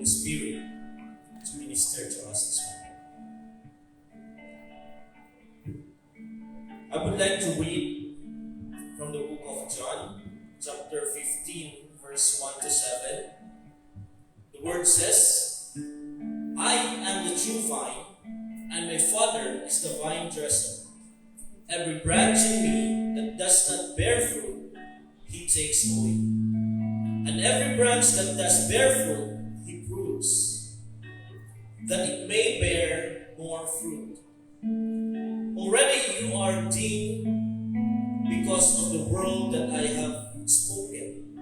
Holy Spirit to minister to us this morning. I would like to read from the book of John, chapter 15, verse 1 to 7. The word says, I am the true vine, and my Father is the vine dresser. Every branch in me that does not bear fruit, he takes away. And every branch that does bear fruit, he prunes, that it may bear more fruit. Already you are deemed because of the word that I have spoken.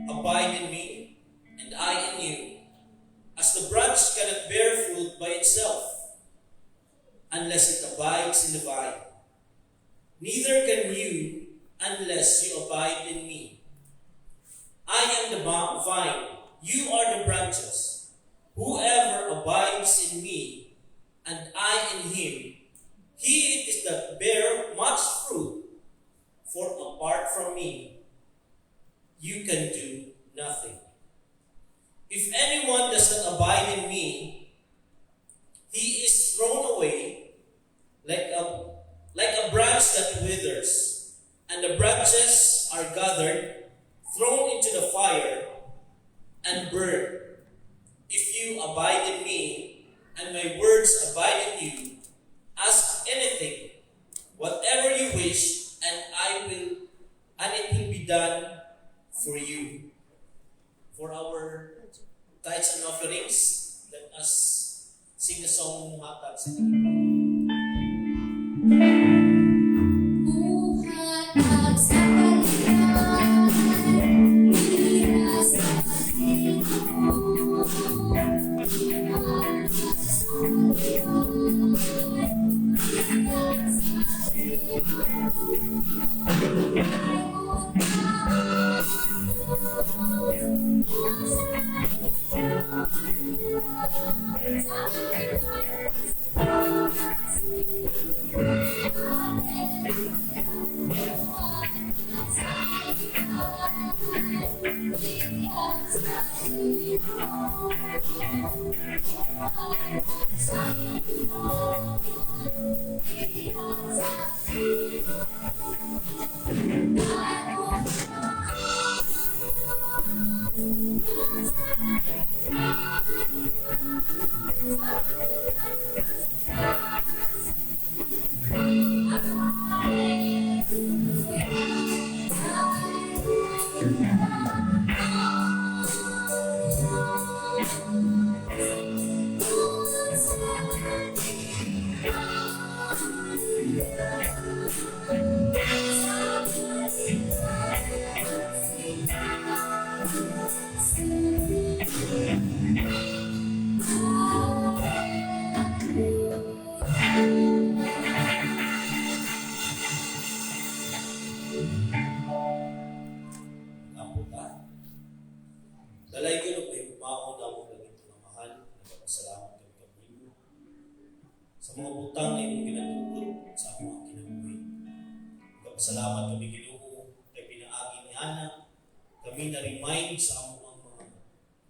Abide in me, and I in you, as the branch cannot bear fruit by itself, unless it abides in the vine. Neither can you unless you abide in me. I am the vine, you are the branches. Whoever abides in me, and I in him, he it is that bear much fruit, for apart from me, you can do nothing. If anyone does not abide in me, he is thrown away like a branch that withers, and the branches are gathered, thrown into the fire, and burned. If you abide in me, and my words abide in you, ask anything, whatever you wish, and it will be done for you. For our tithes and offerings, let us sing the song Hatag sa Buhatag sa kaliwan, tira sa Panginoon. Buhatag sa kaliwan, tira sa Dalay ko na kayo, mao na mo lagi ito na mahal. Nagpapasalamat kami kanino sa mga butang na imong ginatugod sa mga kinabuhi. Nagpapasalamat kami Ginoo kay pinaagi ni Hana. Kami na-remind sa among mga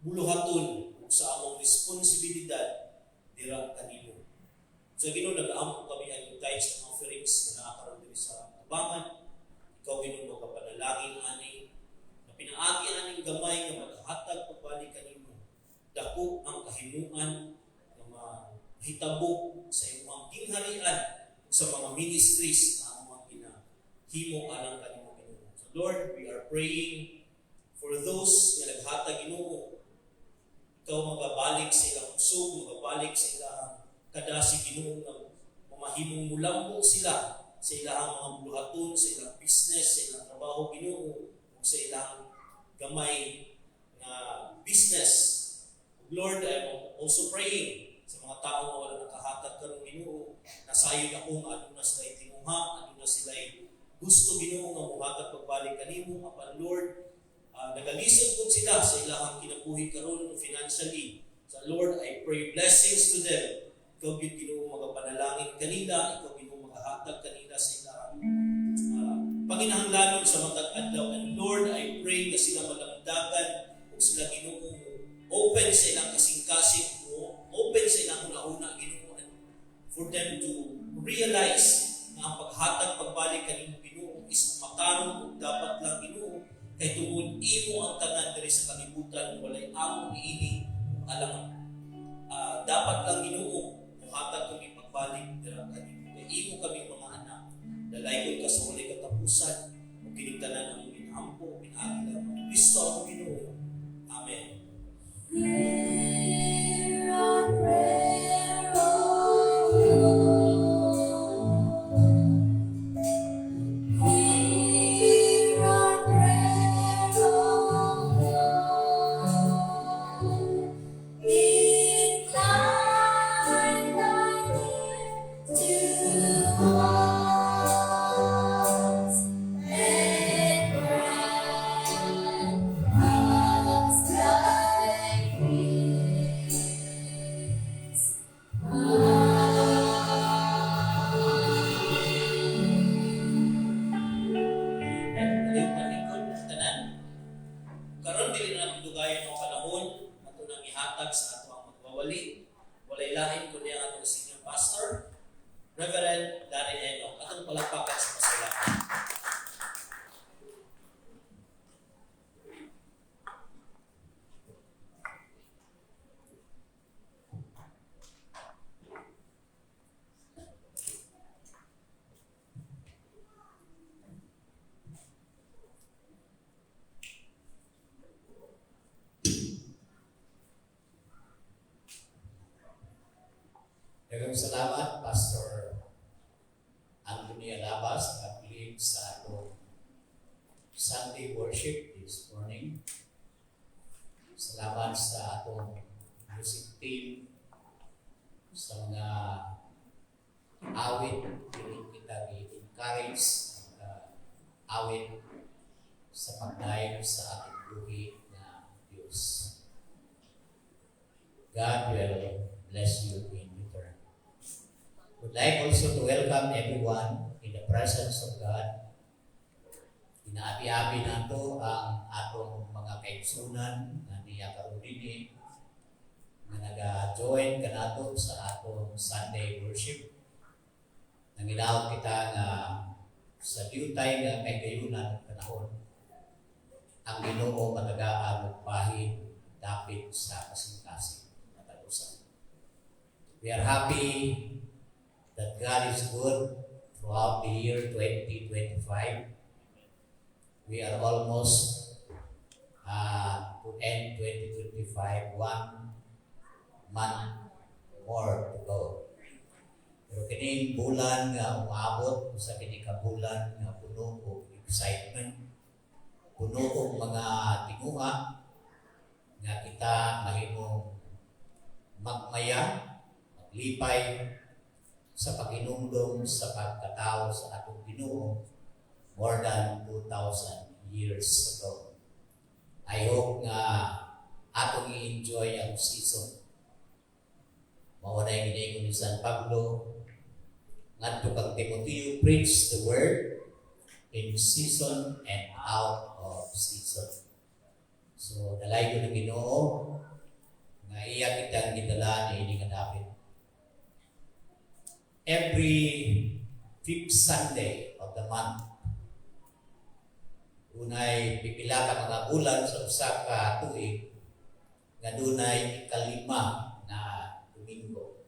buluhaton ug sa among responsibilidad dira kanimo. Sa Ginoo nag-aampo kami ang tithes and offerings na nakakaroon din sa tabangan. Ikaw Ginoo magkapanalangin ani pinaagi aning gamay nga maghatag pagbalik kanimo. Dako ang kahimuan nga mahitabo sa imong gingharian sa mga ministries na among ginahimo alang kanimo Ginoo. So Lord, we are praying for those nga naghatag Ginoo. Ikaw magabalik sa ilang usog, magabalik sa ilang kadasi Ginoo nga mamahimong mulambo sila sa ilang mga buluhaton, sa ilang business, sa ilang trabaho Ginoo, ug sa ilang gamay na business. Lord, I'm also praying sa mga tao na wala nakahatag karong Ginoo, nasayod ako nga ano na sila tinuha, ano na sila gusto Ginoo nga muhatag pagbalik kanimo. Apan Lord, nagalisod po sila sa ilahang kinabuhi karon financially. So Lord, I pray blessings to them. Ikaw gyud Ginoo magapanalangin kanila, ikaw Ginoo magahatag kanila sa ilahang panginahanglanon sa matag adlaw. And Lord, I pray na sila malamdagan kung sila Ginoo open sa ilang kasing-kasing mo, open sa ilang una-una, Ginoo, for them to realize na ang paghatag pagbalik kanimo Ginoo is makaron ug dapat lang Ginoo kay tungod imo ang tanan diri sa kalibutan walay among niini alang dapat lang Ginoo muhatag kami pagbalik dira kanimo kay imo kami mga anak dalaygod ka sa walay katapusan ug kining tanan ang ginampo pinaagi lamang Kristo ang Ginoo. Amen. Hear our prayer, O Lord. Hear our prayer, O Lord. Incline thine ear to us and grant us thy peace. Dili malikod ang tanan. Karon dili na natin dugayan ang panahon ato nang ihatag sa ato ang magwawali. Walay lain kundi ang atong senior pastor, Reverend Darren Enoch. Atong palakpakan sa pasalamat. Daghang salamat, Pastor Anthony Alabas, nag-lead sa atong Sunday worship this morning. Salamat sa atong music team, sa mga awit, piling kita i-encourage ang awit sa pagdayon sa ating buhi na Diyos. God will bless you in return. Would like also to welcome everyone in the presence of God. Inaabi-abi nato ang atong mga kaigsunan na niya karon dinhi nga naga-join kanato sa atong Sunday worship. Nangilawag kita nga sa diutay nga kay gayunan panahon ang Ginoo matagaan ug bahin dapit sa kasing-kasing katalusan. We are happy that God is good throughout the year 2025. We are almost to end 2025, 1 month more to go. Pero kining bulan nga umaabot sa kining kabulan nga puno og excitement, puno og mga tinguha nga kita mahimong magmaya, maglipay sa paghinumdum sa pagkatao sa atong Ginoo more than 2,000 years ago. I hope nga atong i-enjoy ang season. Mao na yung ginigong ni San Pablo ngadto kang Timoteo, preach the word in season and out of season. So dalay ko ng Ginoo nga iya kitang gidala ni ini nga dapit. Every 5th Sunday of the month, unay pipila ka mga bulan sa usa ka tuig nga dunay ikalima na Domingo.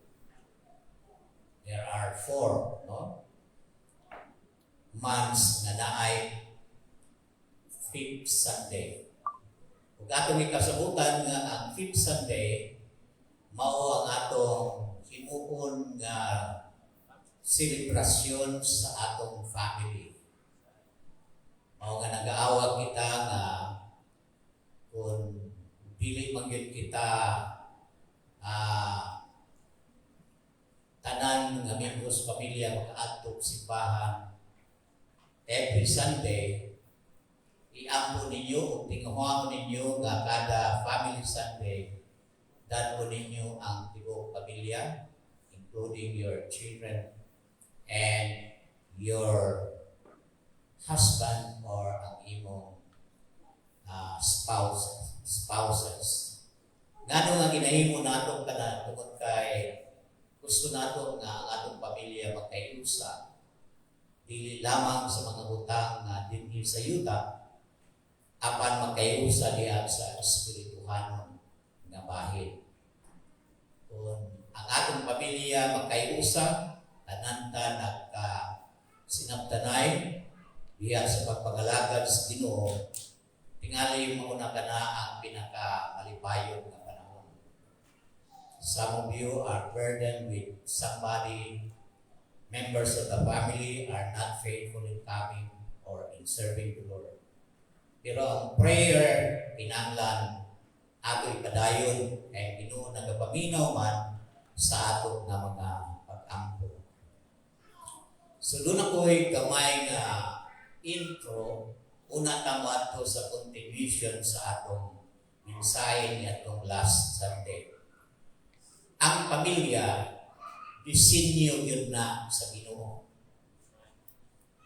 There are 4, months na naay 5th Sunday. Kung atong ikasabutan nga ang 5th Sunday, mao ang atong himuon nga selebrasyon sa atong family. Mao nga nag-aawag kita nga kung dili man gyud kita tanan nga miyembros pamilya makaadtog simbahan every Sunday, iampo ninyo o tinguhang ninyo nga kada family Sunday dadto ninyo ang tibuok pamilya, including your children and your husband or ang imong spouses. Ngano nga ginahimo nato kana tungod kay gusto nato nga ang atong pamilya magkayusa dili lamang sa mga butang nga dinhi sa yuta apan magkayusa diha sa espirituhanon nga bahin. Kung ang atong pamilya magkayusa tanan ta nagka sinabtanay diha sa pagpagalagad sa Ginoo, tingali mauna ka na ang pinaka-malipayon nga panahon. Some of you are burdened with somebody, members of the family are not faithful in coming or in serving the Lord. Pero ang prayer, kinanglan, ato ipadayon, kay Ginoo nagapaminaw man sa ato nga mga pag-ampo. So doon ako'y gamay nga intro, una tama to sa contribution sa atong mensahe ni atong last Sunday. Ang pamilya, disenyo yun na sa Ginoo.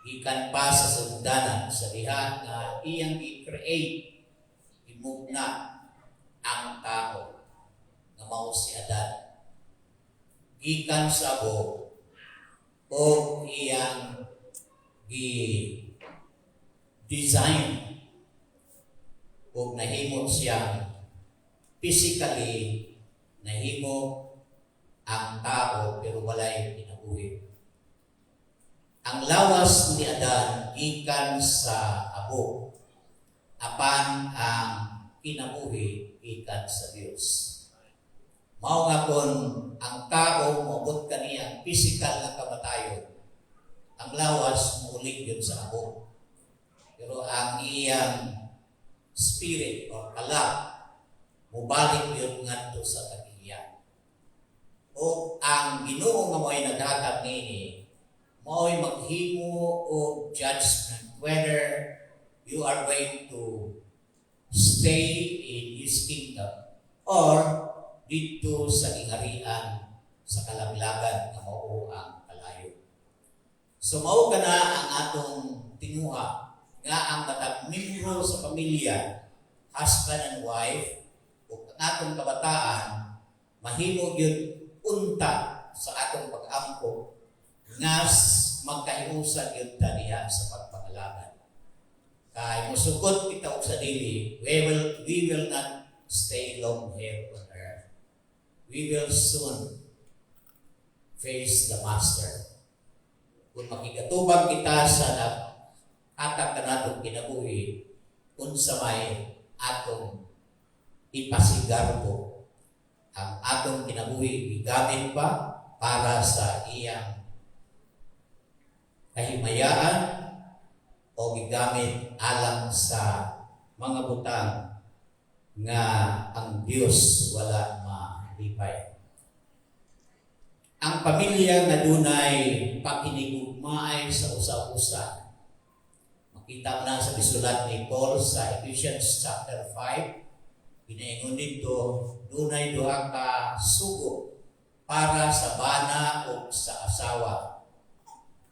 Ikan pa sa sugdanan sa diha nga iyang i-create, imugna ang tao nga mao si Adan. Gikan sa abo o iyang design o nahimo siyang physically nahimo ang tao pero walay kinabuhi. Ang lawas ni Adan gikan sa abo apan ang kinabuhi gikan sa Dios. Mao nga kon ang tao moabot kaniya physical na kamatayon, ang lawas muulig yun sa abo. Pero ang iyang spirit o kalak, mubalik yun ngadto sa kagiyan. O ang Ginoo nga mo'y naghatag nini, mo'y maghimo o judgment whether you are going to stay in His kingdom or dito sa ingarian sa kalaglagan na mao ang kalayo. So mao kana ang atong tinuha nga ang matag membro sa pamilya, husband and wife, o atong kabataan, mahimo gyud unta sa atong pag-ampo nga magkahiusan gyud ta diha sa pagpangalagan. Kay musugod kita og sa dili, we will not stay long here on earth. We will soon face the Master. Kung makikatubang kita sa atang kanatong kinabuhi, unsa may atong ipasigarbo ang atong kinabuhi gigamit pa para sa iyang kahimayaan o gigamit alang sa mga butang nga ang Dios wala malipay. Ang pamilya nga dunay pakinigugmaay sa usa-usa. Makita mo na sa bisulat ni Paul sa Ephesians chapter 5, ginaingon dito, dunay duha ka sugo para sa bana o sa asawa.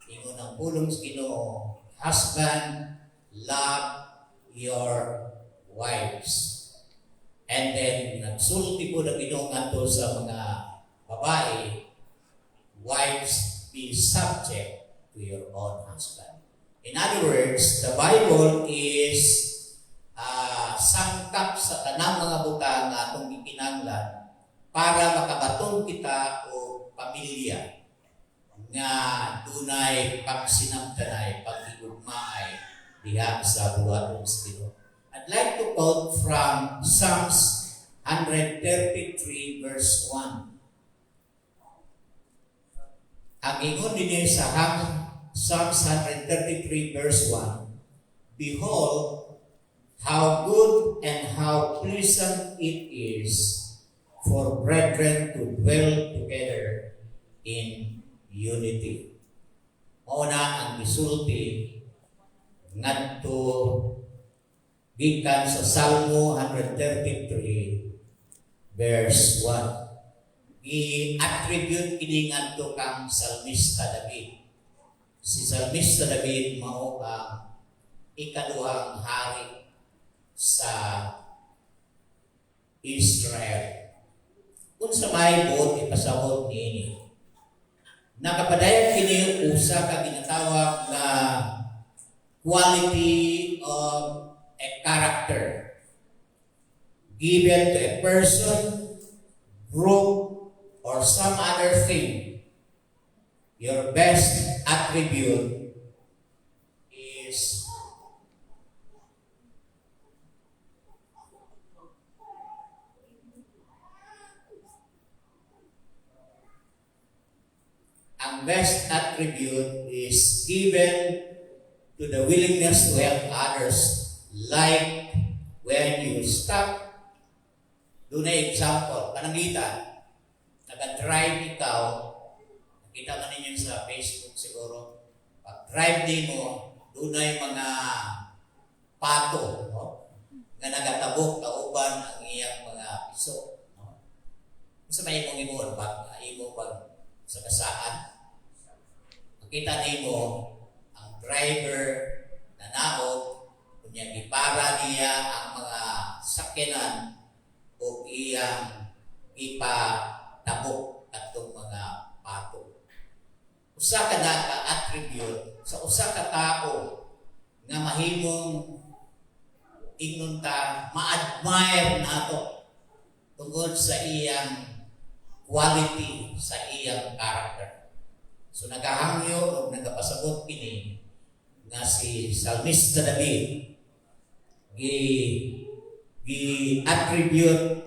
Ingon ang pulong sa Ginoo, husband, love your wives. And then, nagsulti po na Ginoo ngadto sa mga babae, wives, be subject to your own husband. In other words, the Bible is sangkap sa tanang mga butang na atong gikinanglan para makabaton kita o pamilya nga dunay pagsinamtanay, pagigugmaay diha sa buhaton sa Ginoo. I'd like to quote from Psalms 133 verse 1. Ang ingon din sa Psalms 133 verse 1, behold, how good and how pleasant it is for brethren to dwell together in unity. Mauna ang gisulti ngadto gikan sa Salmo 133 verse 1. I-attribute kini ngadto kang Salmista David. Si Salmista David mao ang ikaduhang hari sa Israel. sa mahibot ipasabot niini. Nakapadayon kini usa ka ginatawag na quality of a character given to a person, group, or some other thing. Your best attribute is ang best attribute is given to the willingness to help others, like when you stop. Doon na example, pananglitan, nag-drive ikaw, nakita ka ninyo sa Facebook siguro, pag-drive din mo, doon na yung mga pato, no? Na nagatabok, kauban ang iyang mga piso. No? Sa may imong pag sa kasaan, makita nimo ang driver na naot, kunya gipara niya ang mga sakyanan o iyang ipatabok atong mga pato. Usa ka na ka-attribute sa usa ka tao nga mahimong ignunta, ma-admire nato tungod sa iyang quality, sa iyang character. So nagahangyo o nagapasabot kini na si Salmista David gi-attribute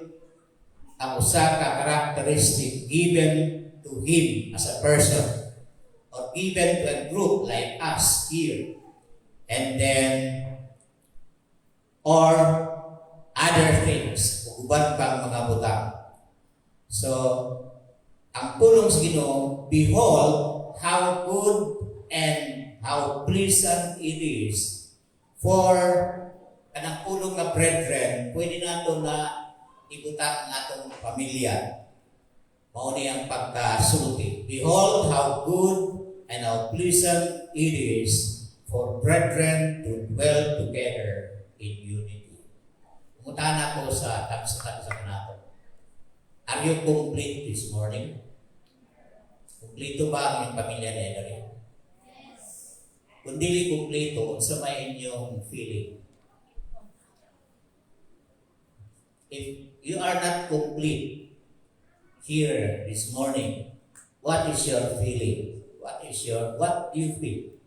ang usa ka characteristic given to him as a person or given to a group like us here, and then or other things, uban pang mga butang. So, ang pulong sa Ginoo, behold how good and how pleasant it is for kanang pulong na brethren, pwede nato na ibutang ang atong pamilya. Mao ni ang pagkasulti. Behold how good and how pleasant it is for brethren to dwell together in unity. Umutan ako sa tagsa nato. Are you complete this morning? Kumplito ba ang iyong pamilya na ito? Kung dili kumplito, sa may inyong feeling. If you are not complete here this morning, what is your feeling? What do you feel?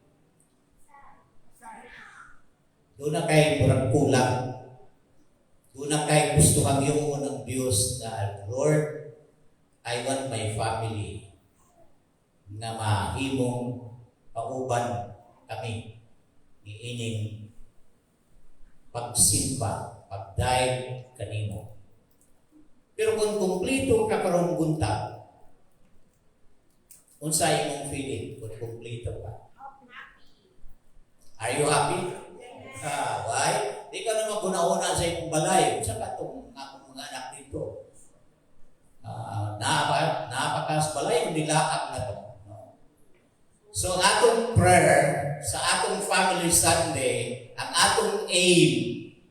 Doon na kayo murang kulang. Doon na kayo gusto kang yung ng Diyos na, Lord, I want my family na mahimong pauban kami ni ining pagsimba, pagdaig kanimo. Pero kung kumplito ka karong buntag, unsa imong feeling kung kumplito ka? Are you happy? Why? Di ka naman guna-una sa imong balay. Sa katong akong mga anak dito. Napakas balay, hindi laak na to. No? So, atong prayer sa atong Family Sunday, ang atong aim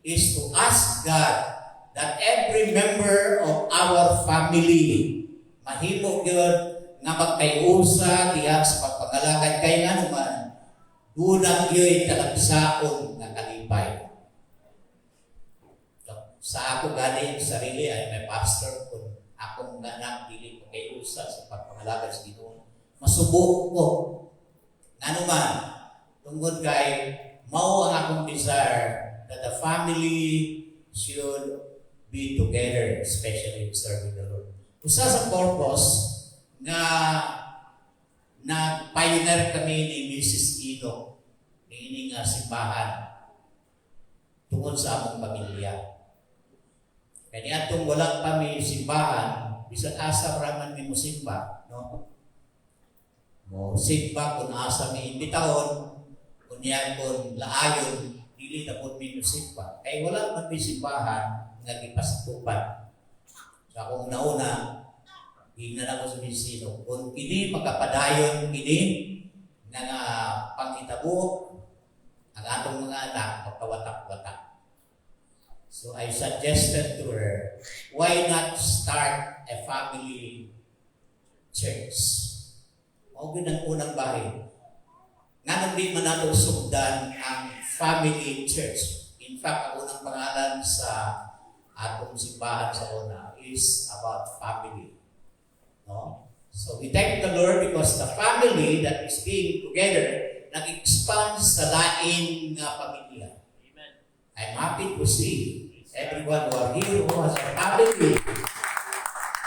is to ask God that every member of our family mahimo gyud nga magkayusa diha sa pagpangalagad kay nga naman dunang gyud talagsaon nga kalipay. Sa ako galing sarili ay may pastor kung akong anak dili ko kayusa sa pagpangalagad sa Ginoo. Masubok ko. Nga naman tungod kay mao ang akong desire that the family should be together, especially in serving the Lord. Usa sa purpose na pioneer kami ni Mrs. Ino ni nga simbahan tungod sa among pamilya. Kaya atong wala pa may simbahan, bisan asa raman may musimba, no? Mo simba kung asa may imbitahon, kung yan kung laayon, dili na po may musimba. Kaya wala man may simbahan nga gipastupan. So akong nauna, hingnan ako sa bisino. Kung kini magkapadayon kini nga pangitabo ang atong mga anak magkawatak-watak. So I suggested to her, why not start a family church? O ang unang bahay. Nga nang di man nato sugdan ang family church. In fact, ang unang pangalan sa atong simbahan sa una is about family. No? So we thank the Lord because the family that is being together nag-expand sa lain nga pamilya. Amen. I'm happy to see everyone who are here who has a family.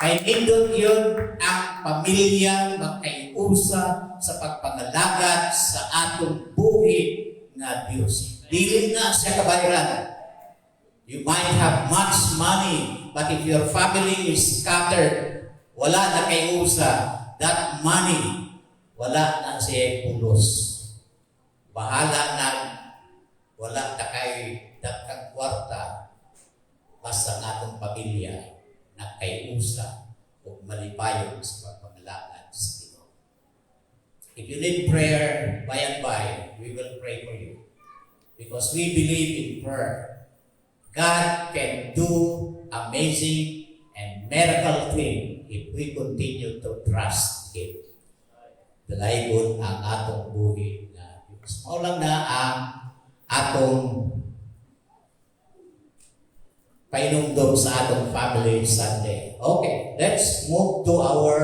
Kay nindot yun ang pamilya magkaiusa sa pagpangalagat sa atong buhi nga Diyos. Dili na siya kabayaran. You might have much money, but if your family is scattered, wala na kaiusa, that money, wala na siya pulos. Bahala na, wala na kay dakang kwarta, basta nga atong pamilya na kaiusa o malipayon sa pagpangalagan sa Ginoo. If you need prayer, by and by, we will pray for you. Because we believe in prayer. God can do amazing and miracle thing if we continue to trust Him. Dalaybon ang atong buhi na Diyos. Maulang na ang atong painumdum sa atong family Sunday. Okay, let's move to our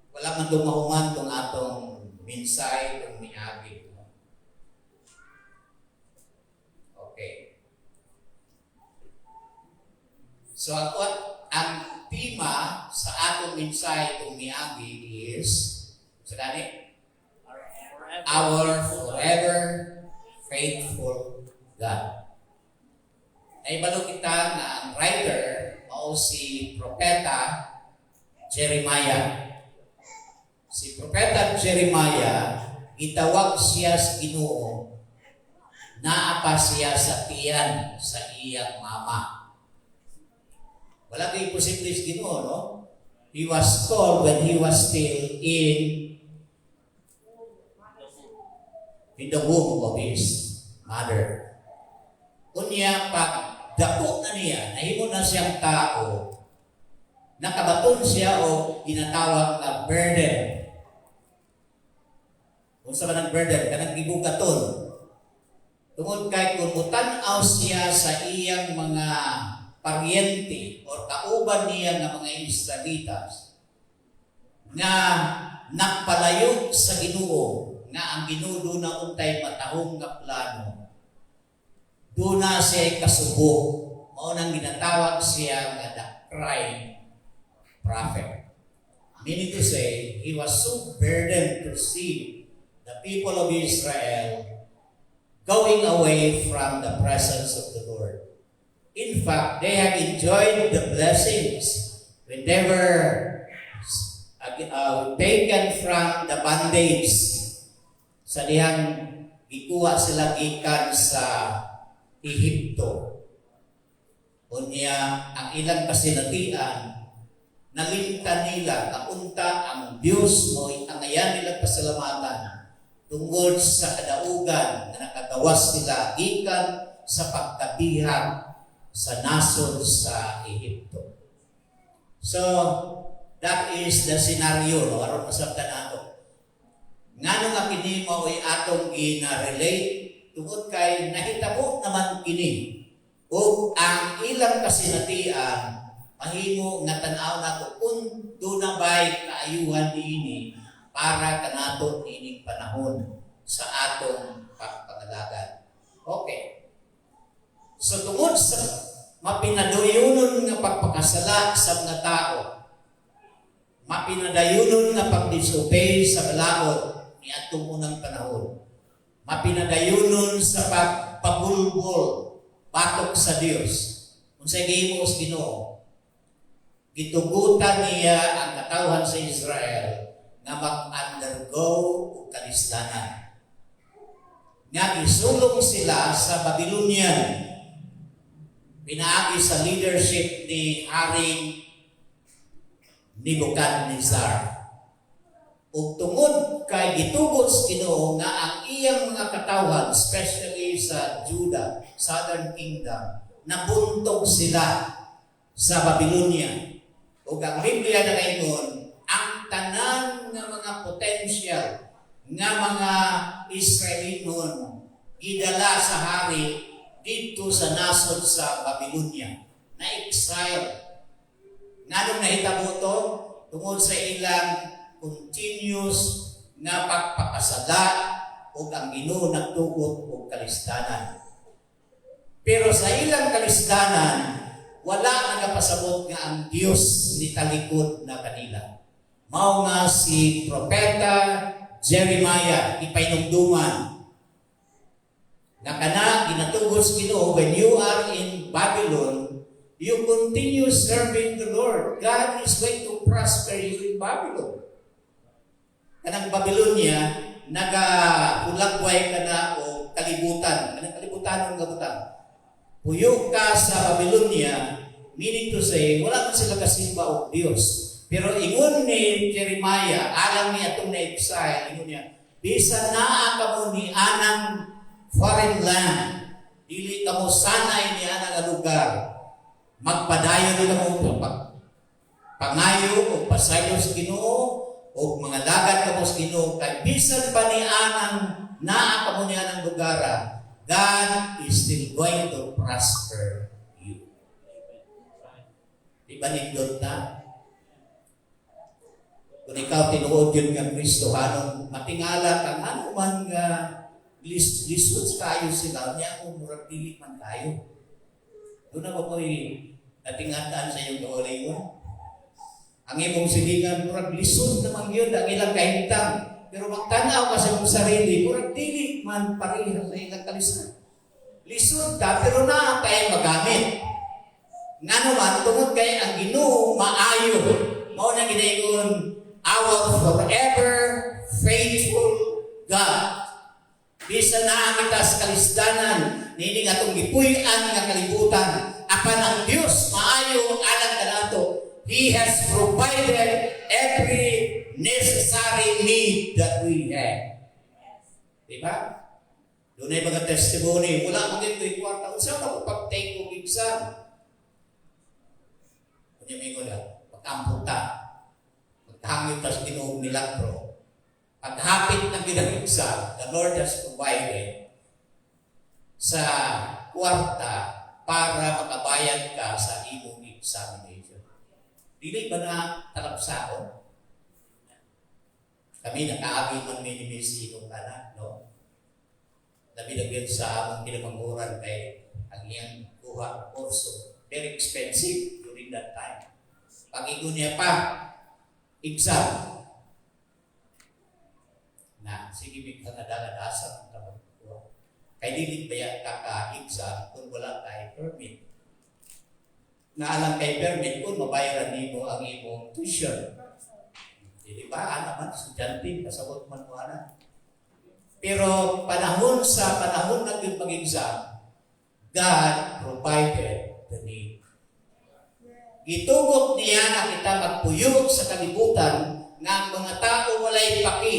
wala man dumahuman itong atong minsay itong miagi. Okay. So ang tema sa atong minsay itong miagi is sa gani? Our forever faithful God. Naibalo kita na ang writer o si Propeta Jeremiah. Si Propeta Jeremiah, itawag siya sa Ginoo, naapa siya sa tiyan sa iyang mama. Wala kay posible sa Ginoo, no? He was told when he was still in the womb of his mother. Unya, pag dako na niya, nahimo na siyang tao, nakabaton siya o ginatawag na burden. Kung sa manang burden, kanang gibugaton. Tungod kay kung mutanaw siya sa iyang mga paryente o kauban niya ng mga Israelitas nga nakpalayo sa Ginoo, nga ang Ginoo doon na untay matahong nga plano. Doon na siya kasubok. Maunang ginatawag siya nga the crying prophet. Meaning to say, he was so burdened to see the people of Israel going away from the presence of the Lord. In fact, they have enjoyed the blessings when they were taken from the bondage sa dihang ikuha sila gikan sa Ehipto. Unya, ang ilang kasinatian, nalimtan nila, naunta ang Diyos mo, angayan nila pasalamatan tungkol sa kadaugan na nakagawas sila gikan sa pagkabihag sa nasod sa Ehipto. So, that is the scenario, no? Aron masabtan nato. Ngano nga kini mao ay atong gina-relate tungod kay nahitabo naman kini ug ang ilang kasinatian mahimo nga tan-aw nato kung doon bay kaayuhan niini para kanato niining panahon sa atong pagpangalagan. Okay. So tungod sa mapinaduyunon nga pagpakasala sa mga tao, mapinadayunon nga pagdisobey sa balaod ni atong unang panahon, mapinadayunon sa pagpabulbol batok sa Dios. Unsay gihimo sa Ginoo? Gitugutan niya ang katawhan sa Israel nga mag-undergo og kalislanan. Nga gisulong sila sa Babylonian. Pinaagi sa leadership ni Haring Nebuchadnezzar. Ug tungod kay gitugot sa Ginoo nga ang iyang mga katawhan, especially sa Judah, Southern Kingdom, nabuntog sila sa Babylonia. O ang Biblia na ngayon, ang tanan nga mga potential nga mga Israelinon idala sa hari dito sa nasod sa Babylonia na exile. Nganong nahitabo to? Tungod sa ilang continuous nga pagpapasada o ang Ginoo nagtugot o kalistanan. Pero sa ilang kalistanan, wala nagapasabot nga ang Dios ni talikod na kanila. Mao nga si Propeta Jeremiah ipainumduman na kana ginatugos Ginoo, when you are in Babylon, you continue serving the Lord. God is going to prosper you in Babylon. Kanang Babylonia, nagulagway ka na o kalibutan. Kanang kalibutan ng gabutan. Puyo ka sa Babylonia, meaning to say, wala man sila kasimba o Diyos. Pero ingon ni Jeremiah, alam niya itong na-exile, ingon niya, bisa naa ka mo ni anang foreign land, dili ka mo sanay ni anang lugar, magpadayon nila mo pangayo o pasayo sa Ginoo o mga dagat ka mo sa Ginoo, kay bisan pa ni anang naa ka mo ni anang lugar, God is still going to prosper you. Di ba nindot na? Kung ikaw tinuod yun nga Kristo, anong matingala kang ano man nga lisod tayo sila, niya kung murag pilit man tayo. Doon na ba po'y natingatan sa iyong kaulay mo? Ang imong silingan, murag lisod naman yun, ang ilang kahintang. Pero magtanaw ka sa mong sarili, murag dili man parehas sa ilang kalisan. Lisod ka, pero na tayo magamit. Nga naman, tungod kay ang Ginoo maayo. Mao na ginaingon, our forever faithful God. Bisa na kita sa kalisdanan, nini nga itong gipuy-an nga kalibutan. Apan ang Diyos maayo alang ka nato. He has provided every necessary need that we have. Diba? Doon ay mga testimony. Wala mo dito yung kwarta. Unsa na pag-take kong exam? Kunya may ko na, pag-amputa. Pag-hangit tas Ginoong milagro. Paghapit ng ginag-exam, the Lord has provided sa kwarta para makabayad ka sa imong examination. Dili ba na talapsaon? Kami nakaagi ng minimisi itong anak, no? Nabinagyan sa among pinamanguran kay ang iyang kuha kurso. Very expensive during that time. Pag-igo niya pa, exam. Na, sige, may kanadaladasa ang kapagkuha. Kaya dilit ba yan kaka-exam kung wala tayo permit? Naalang kay permit kung mabayaran mo ang imong tuition. Di ba? Naman, estudyante, kasabot man mo anak. Pero sa panahon na yung pag-exam, God provided the need. Gitugot niya na kita magpuyog sa kalibutan nga ang mga tao walay paki.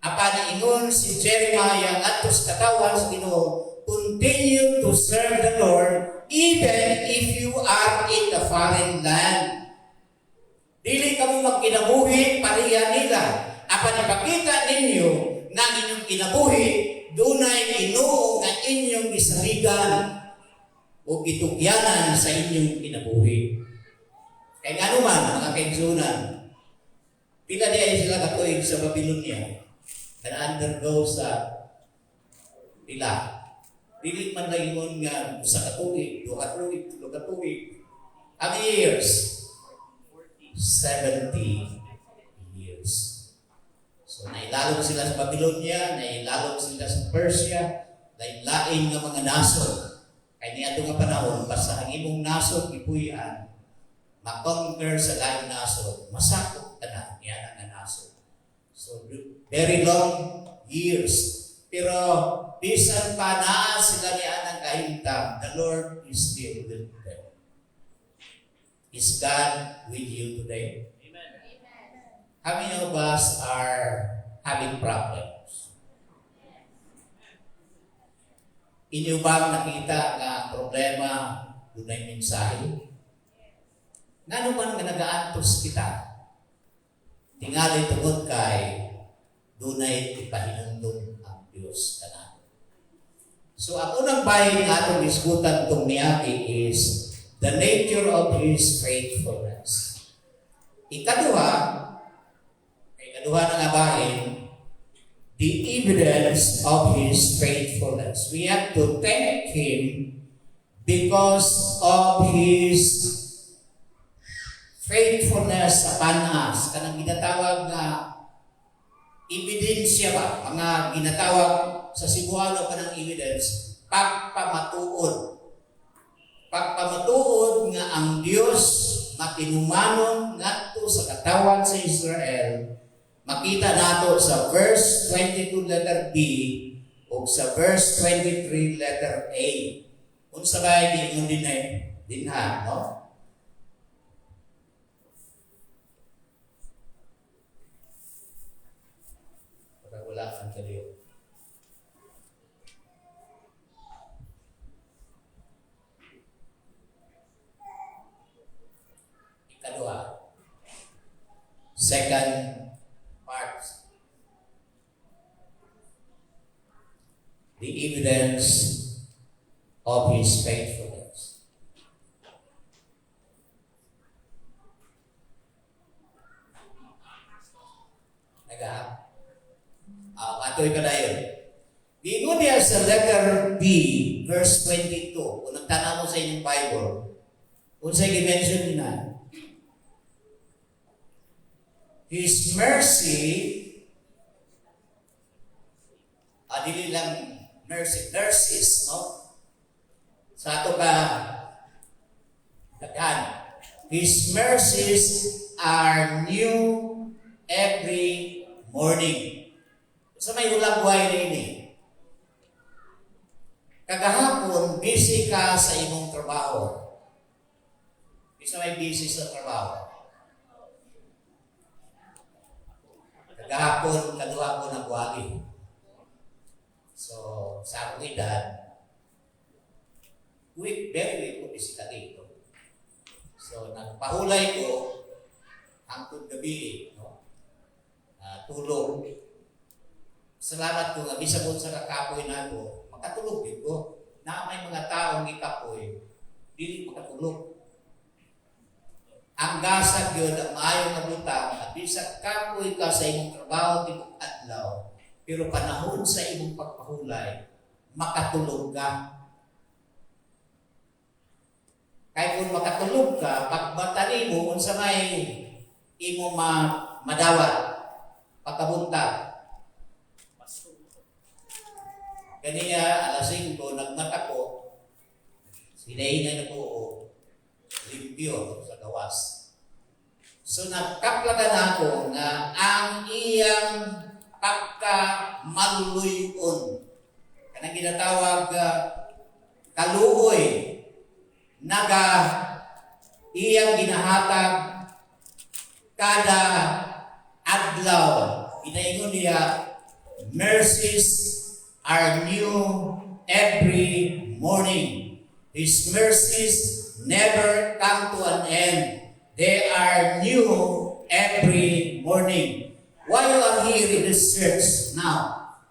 Apan ingon si Jeremiah at sa katawan sa Ginoo, continue to serve the Lord even if you are in the foreign land. Dili ka mo magkinabuhi pareha nila. Apan ipakita ninyo na inyong kinabuhi, dunay Ginoo nga inyong gisaligan o gitugyanan sa inyong kinabuhi. Kaya nga naman, mga kaigsunan, pila diay sila katuig sa Babylonia na undergo sa pila. Dili man lang yun nga sa katuig, 2 katuig, 3 katuig. Ang years, 70 years. So, nailalog sila sa Babylonia, nailalog sila sa Persia, nailain ng mga nasod. Kaya niya nga panahon, basta ang imong nasod, ipuyan, makonquer sa laing nasod, masakot ka na niya ang nasod. So, very long years. Pero, bisan pa na sila niya ang kahintang, the Lord is still with them. Is God with you today? Amen. How many of us are having problems? Inyo bang nakita nga problema dunay mensahe? Ngano man nga nagaantos kita? Tingali tungod kay dunay ipahinumdum ang Dios kanato. So ako nang bahin nga atong isgutan tong niagi is the nature of His faithfulness. Ikaduha na nga bahin, the evidence of His faithfulness. We have to thank Him because of His faithfulness upon us. Kanang ginatawag na ebidensya ba? Mga ginatawag sa Cebuano ka ng evidence, pagpamatuod. Pagpamatuod nga ang Diyos matinumanon ngadto sa katawan sa Israel. Makita nato sa verse 22 letter B o sa verse 23 letter A. Unsa ba giingon dinha, no? Para wala kang kaliyo. Ikaduha. Second part. The evidence of His faithfulness. Katoy ka na yun. Giingon niya sa letter B, verse 22. Kung nagtanaw mo sa inyong Bible, kung sa'yo i-mention nila, His mercy, dili lang mercies, no? Sa ato ka, daghan. His mercies are new every morning. Sa may hulagway rin eh. Kagahapon, busy ka sa imong trabaho. Isa may busy sa trabaho. Kagahapon, kaduha ko nagwagi. So, sa akong edad, very weak busy ka dito. So, nagpahulay ko hangtod gabi, no? Tulog. Salamat ko nga, bisa po sa kakapoy na ko, makatulog dito. Na may mga taong ikapoy, dili makatulog. Ang gasag yun, ang maayong nabutang, at bisa kapoy ka sa imong trabaho, tibok adlaw, pero panahon sa imong pagpahulay, makatulog ka. Kaya kung makatulog ka, pag matali mo, kung sa may imo madawat, pagkabuntag, kaniya, alas 5, nagmata ko, hinahinay na po o limpyo sa gawas. So nagkaplagan ako na ang iyang pagkamaluluyon, kanang ginatawag kaluoy, naga iyang ginahatag kada adlaw. Inaingon niya, mercies are new every morning. His mercies never come to an end. They are new every morning. Why you are here in this church now?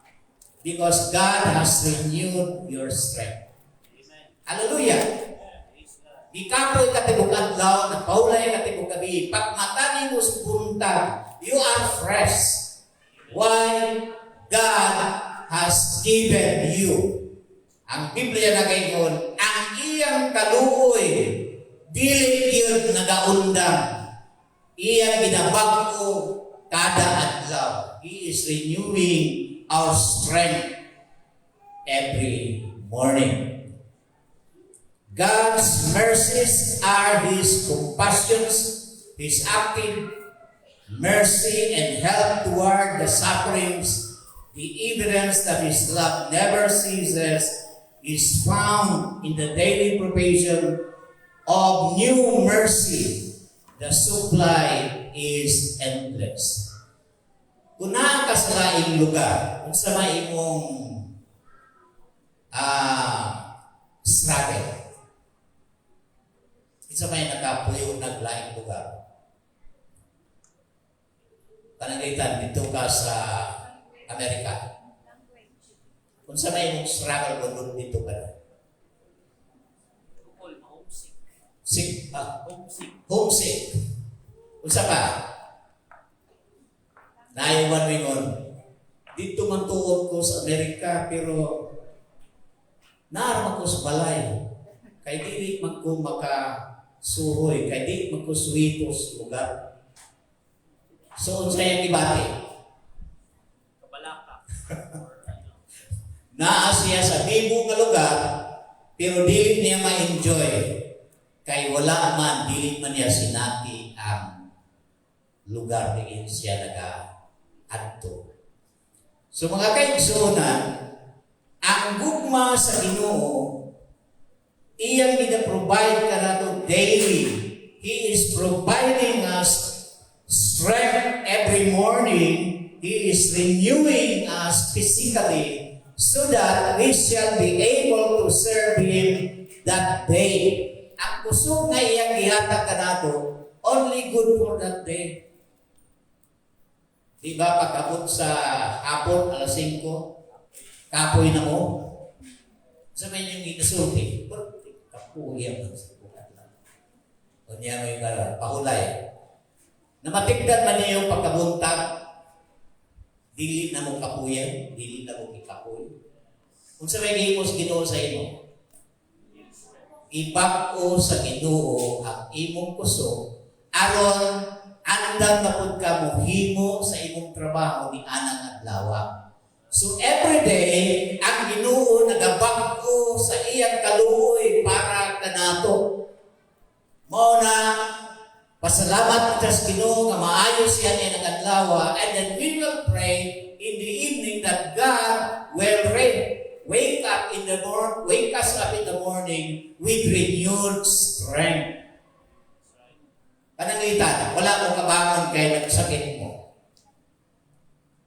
Because God has renewed your strength. Hallelujah. Ikapoy katibok adlaw, nagpaulay katibok gabi. Pag matani mo sa punta, you are fresh. Why? God has given you. Ang Biblia na gayon, ang iyang kaluoy, dili yun nagaundang. Iyang ginabago kada adlaw. He is renewing our strength every morning. God's mercies are His compassions, His active mercy and help toward the sufferings. The evidence that His love never ceases is found in the daily provision of new mercy. The supply is endless. Kung naa ka sa laing lugar, kung sa may imong struggle. Isa may nakapuyo naglaing lugar. Panangitan dito ka sa Amerika. Kung sa may mong struggle doon dito ka na. Homesick. Kung sa ka, naiwan wingon. Dito man tuon ko sa Amerika, pero naaraman ko sa balay. Kay dili man ko makasuhoy, kay dili man ko suwito sa lugar. So, unsay ang ibati? Kabalaka. Naa siya sa bibo nga lugar, pero dili niya ma-enjoy. Kay wala man, dili man niya sinati ang lugar diin siya nag-adto. So mga kaigsunan, ang gugma sa Ginoo, iyang gina-provide ka nato daily. He is providing us strength every morning. He is renewing us physically so that we shall be able to serve Him that day. Ang kusog nga iyang gihatag ka nato, only good for that day. Diba pag-abot sa hapon, alas 5, kapoy na mo, sabihin yung ginasulti, kapoy yan sa bukat lang. O niya may pahulay. Namatigdan man niyo pagkabuntag, dili na mo kapuyan, dili na mo ikapoy. Kung sabihin mo sa Ginoo sa imo, ibag-o sa Ginoo ang imong kusog aron andam na pud ka mohimo sa imong trabaho ni anang adlaw. So every day ang Ginoo nagabag-o sa iyang kaluoy para kanato. Mao na pasalamat kita sa Ginoo nga maayo siya ni anang adlaw, and then we will pray in the evening that God will wake us up in the morning with renewed strength. Panangitan, wala mong kabangon kay nagsakit mo.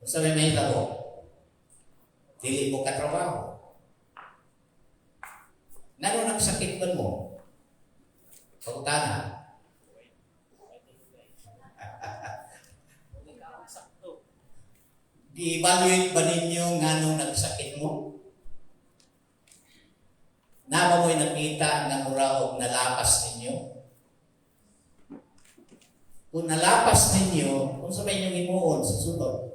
Basta may mahita mo, dili mo katrabaho. Nano nagsakit man mo? Pautana. Di-evaluate ba ninyo nga nung nagsakit mo? Nama mo'y nakita ng muraog nalapas ninyo? Kung nalapas ninyo, kung sabihin nyo imuon sa sunod,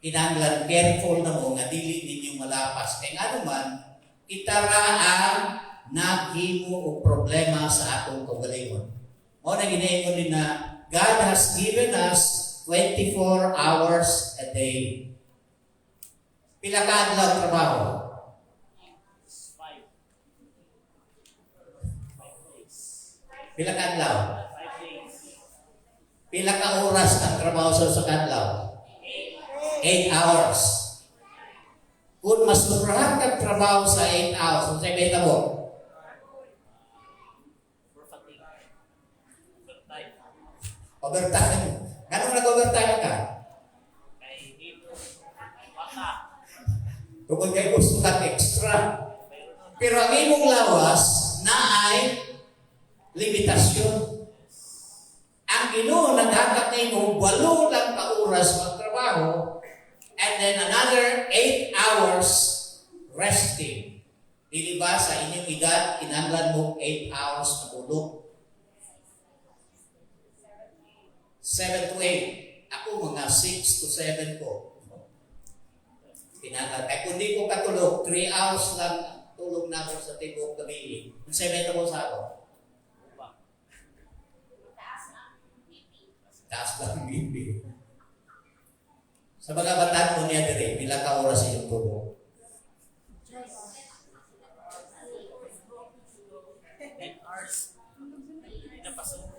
kinanglan careful na mo nga dili ninyo malapas. Kaya ano man, itara ang naghimo o problema sa atong kagalingon. O na ginaingon din na God has given us 24 hours a day. Pila ka adlaw trabaho? 5 Pila ka adlaw? 5 days. Pila ka oras ang trabaho sa adlaw? 8 hours. Kung mas sobrahan kang trabaho sa 8 hours, kung sa'yo may tabo? For fatigue. Overtime. Overtime. Ganun nag-overtime ka? Kay dito. Baka. Kung kayo gusto ka extra. Pero ang imong lawas na ay limitasyon. Ang Ginoo naghatag nimo 8 lang ka oras magtrabaho and then another 8 hours resting. Dili ba sa inyong edad kinahanglan mo 8 hours na tulog? 7 to 8. Ako mga 6 to 7 ko. Kinahanglan. Kaya kung di ko katulog, 3 hours lang tulog na ako sa tibok gabi. Kung 7 ako sa ako. Taas lang ang BP. Sa mga bataan mo niya dire, pila ka oras iyong tulog? 10 hours. Hindi na pasok.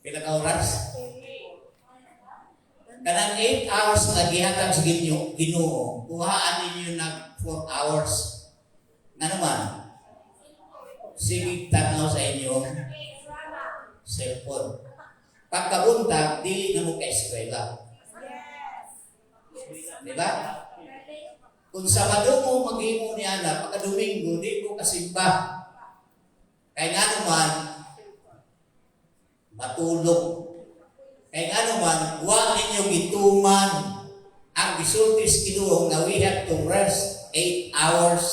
Pila ka oras? Kanang 8 hours na gihatag sa Ginoo, kuhaan ninyo ng 4 hours. Nga naman, sige tanaw sa inyong cellphone. pagkabuntag, dili na mo ka-eskwela. Diba? Kung Sabado mo maghimo niya na, pagka Domingo, di mo kasimba. Kaya nga naman, matulog. Kaya nga naman, huwag ninyong ituman ang gisultis Ginoo na we have to rest 8 hours.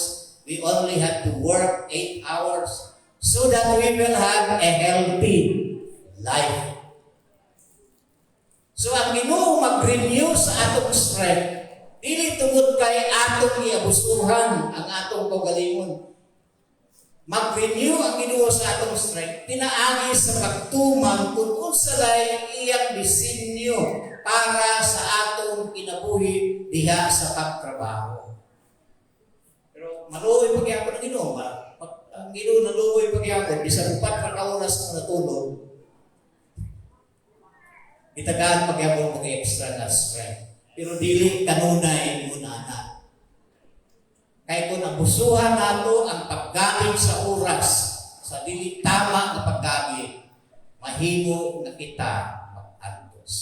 We only have to work 8 hours so that we will have a healthy life. So ang Ginoo mag-renew sa atong strength, dili tungod kay atong iabusuhan ang atong kaugalingon. Mag-renew ang Ginoo sa atong strength, pinaagi sa pagtuman kung unsa lay iyang disenyo para sa atong kinabuhi diha sa pagtrabaho. Pero maluoy pagyapon ang Ginoo. Ang Ginoo naluoy pagyapon, bisan 4 ka oras na natulog, itagaan pagyapon mga extra na strength. Pero dili kanunay muna na. Kaya kung nabusuhan nato ang paggamit sa oras, sa dili tama na paggamit, mahimo na kita mag-antos.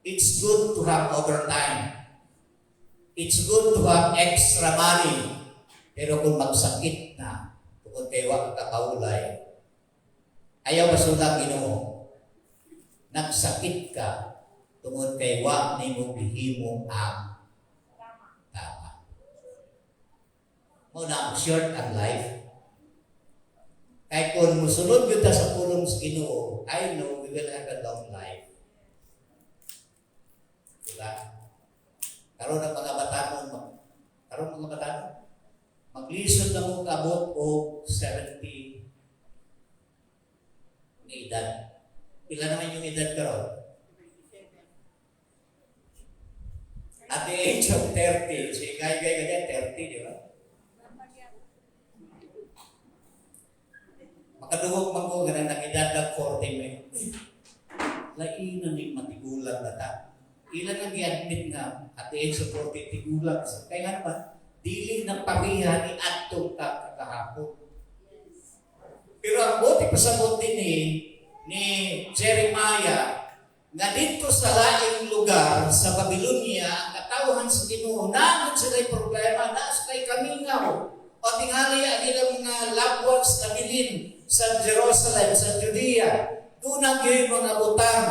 It's good to have overtime. It's good to have extra money. Pero kung magsakit na, kung kay wa ka kaulay, ayaw masulang Ginoo, nagsakit ka, tungod kay wa nimo gihimo ang tama. Muna, short ang life. Kaya kung musunod yun sa pulong sa Ginoo, I know we will have a long life. Diba? Karoon ng mga batanon, maglisod na mong abot o 70 ng edad. Ilan naman yung edad karon? At the age of 30, si gay-gay ganyan, 30, di ba? Makadungog man ko, ganang nag-edad ng 40 may. Lainan ni matigulang na ta. Ilan ang i-admit nga at the age of 40, tigulang. Kaya nga naman, dili ng parihan ni atong kakahapon. Pero ang buti pasabot din ni Jeremiah na dito sa laing lugar sa Babylonia, ang katawhan sa Ginoo, naman sila'y problema, na sila'y kamingaw. O tingali ang ilang mga loved ones na bilin sa Jerusalem, sa Judea. Doon ang yung mga utang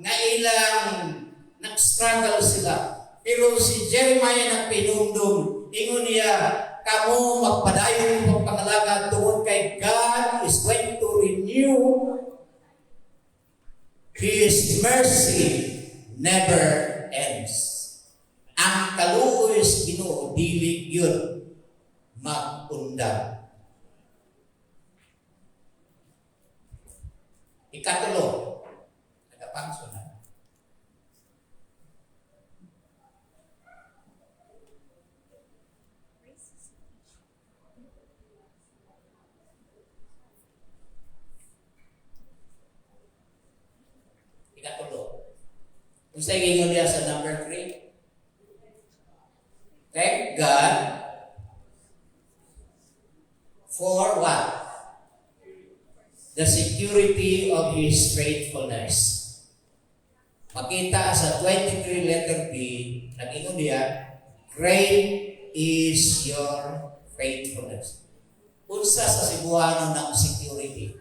na ilang nag-struggle sila. Pero si Jeremiah na pinundong, ingon niya, kamo magpadayon ng pangalaga tungod kay God is going to renew His mercy never ends. Ang kaluoy sa Ginoo dili yun mag-undang. Ikatulo, nagapangsunan. Ikatulo. Kung sa inyo niya sa number 3, thank God for what? The security of His faithfulness. Makita sa 23 letter B, nag-ingon niya, great is your faithfulness. Unsa sa Cebuano ng security?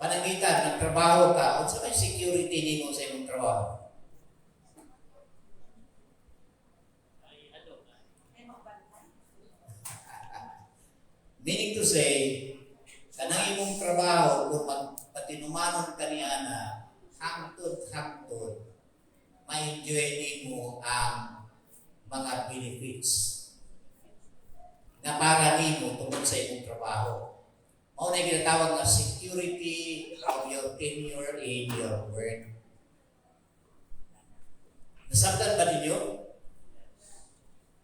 Panangitan, nagtrabaho ka, unsa may security nimo sa imong trabaho? Meaning to say, kanang imong trabaho, kung patinumanon ka niya na hangtod, ma-enjoy nimo ang mga benefits na para nimo tungkol sa imong trabaho. Mao na ginatawag na security of your tenure in your work. Nasabtan ba ninyo?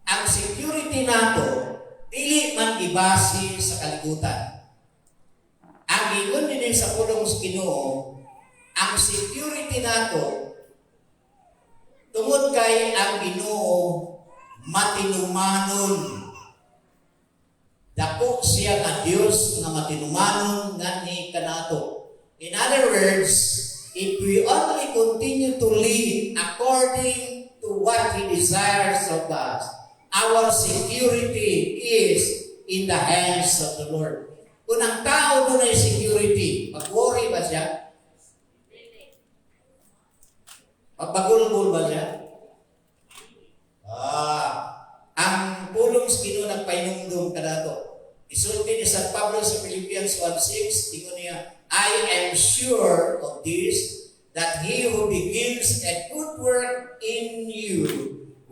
Ang security nato dili man ibase sa kaligutan. Ang ingon din sa pulong sa Ginoo, ang security nato tungod kay ang Ginoo matinumanon. Dako siya nga Dios nga matinumanon nga ni kanato. In other words, if we only continue to live according to what He desires of us, our security is in the hands of the Lord. Kung ang tao doon ay security, mag-worry ba siya? Magbagulbul ba siya? Ang pulong sa Ginoo nagpainumdum kanato. Isulti ni San Pablo sa Philippians 1:6, ingon niya, I am sure of this, that He who begins a good work in you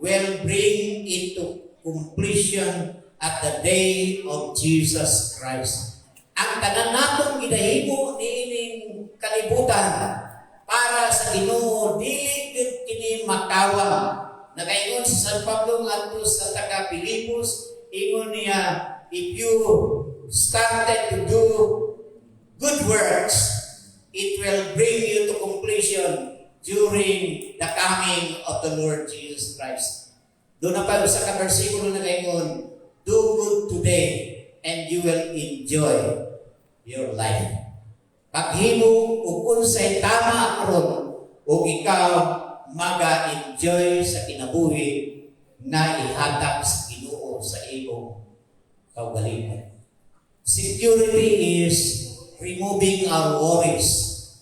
will bring it to completion at the day of Jesus Christ. Ang tanan natong gidahimo niining kalibutan para sa Ginoo dili gid kini makawang. Nagaingon si San Pablo ngadto sa taga Pilipos, ingon niya, if you started to do good works, it will bring you to completion during the coming of the Lord Jesus Christ. Doon na pa sa kabersikulo na ngayon, do good today and you will enjoy your life. Paghimo ug unsay tama aron ug ikaw maga-enjoy sa kinabuhi nga ihatag sa Ginoo sa imong kaugalingon. Security is removing our worries.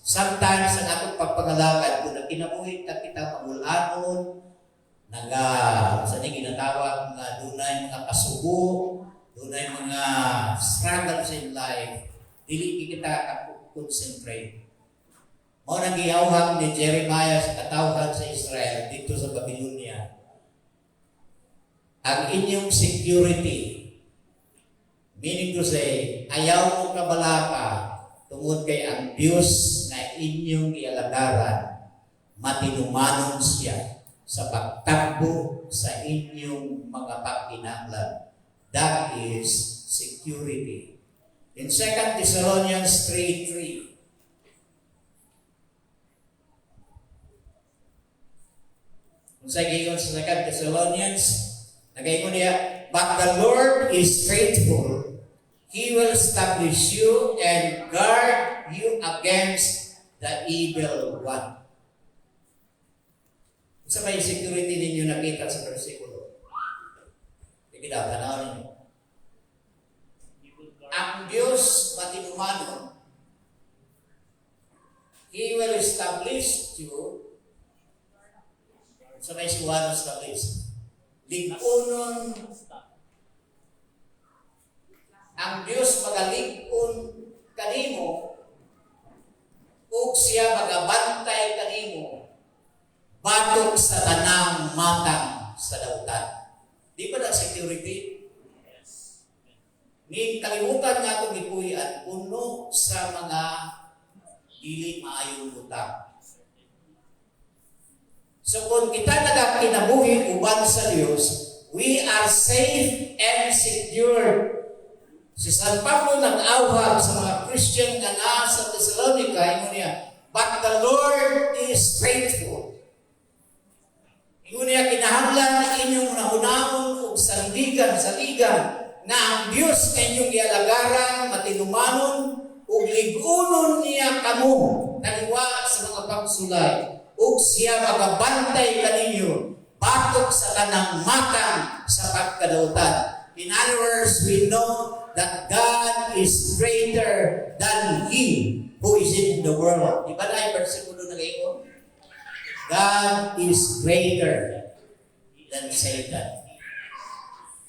Sometimes ang atong pagpangalagad kung kinabuhi ta kita pagulanon, sa ni ginatawag nga dunay mga kasugo, dunay mga struggles in life, dili kita concentrate. Mao nang gihawhag ni Jeremiah sa katawhan sa Israel dito sa Babylonia. Ang inyong security, meaning to say, ayaw mo kabalaka tungod kay ang Diyos na inyong ialagaran, matinumanon siya sa pagtakbo sa inyong mga pagkinahanglan. That is security. In 2 Thessalonians 3:3, kung sa giyon sa 2 Thessalonians, nagayon niya, but the Lord is faithful. He will establish you and guard you against the evil one. Sa may security ninyo nakita sa versikulo. Ikita, tanawin ninyo. Ang Diyos matinumanon, He will establish you. Sa may siwan establish. Ligunon ang Diyos magalig-on kanimo ug siya magabantay kanimo batok sa tanang matang sa dautan. Di ba na security? Ni kalimutan nga itong ipuyan puno sa mga dili maayong utang. So kung kita nagakinabuhi uban sa Diyos, we are safe and secure. Si San Pablo nag-awhag sa mga Christian nga nasa Thessalonica, ingon niya, but the Lord is faithful. Ingon niya, kinahanglan inyong nahunahon ug saligan na ang Diyos inyong ialagaran, matinumanon, ug ligunon niya kamo, taliwa sa mga pagsulay, ug siya magabantay kaninyo, batok sa kanang matang sa pagkadautan. In other words, we know that God is greater than He who is in the world. Di ba na yung versikulo na ngayon? God is greater than Satan.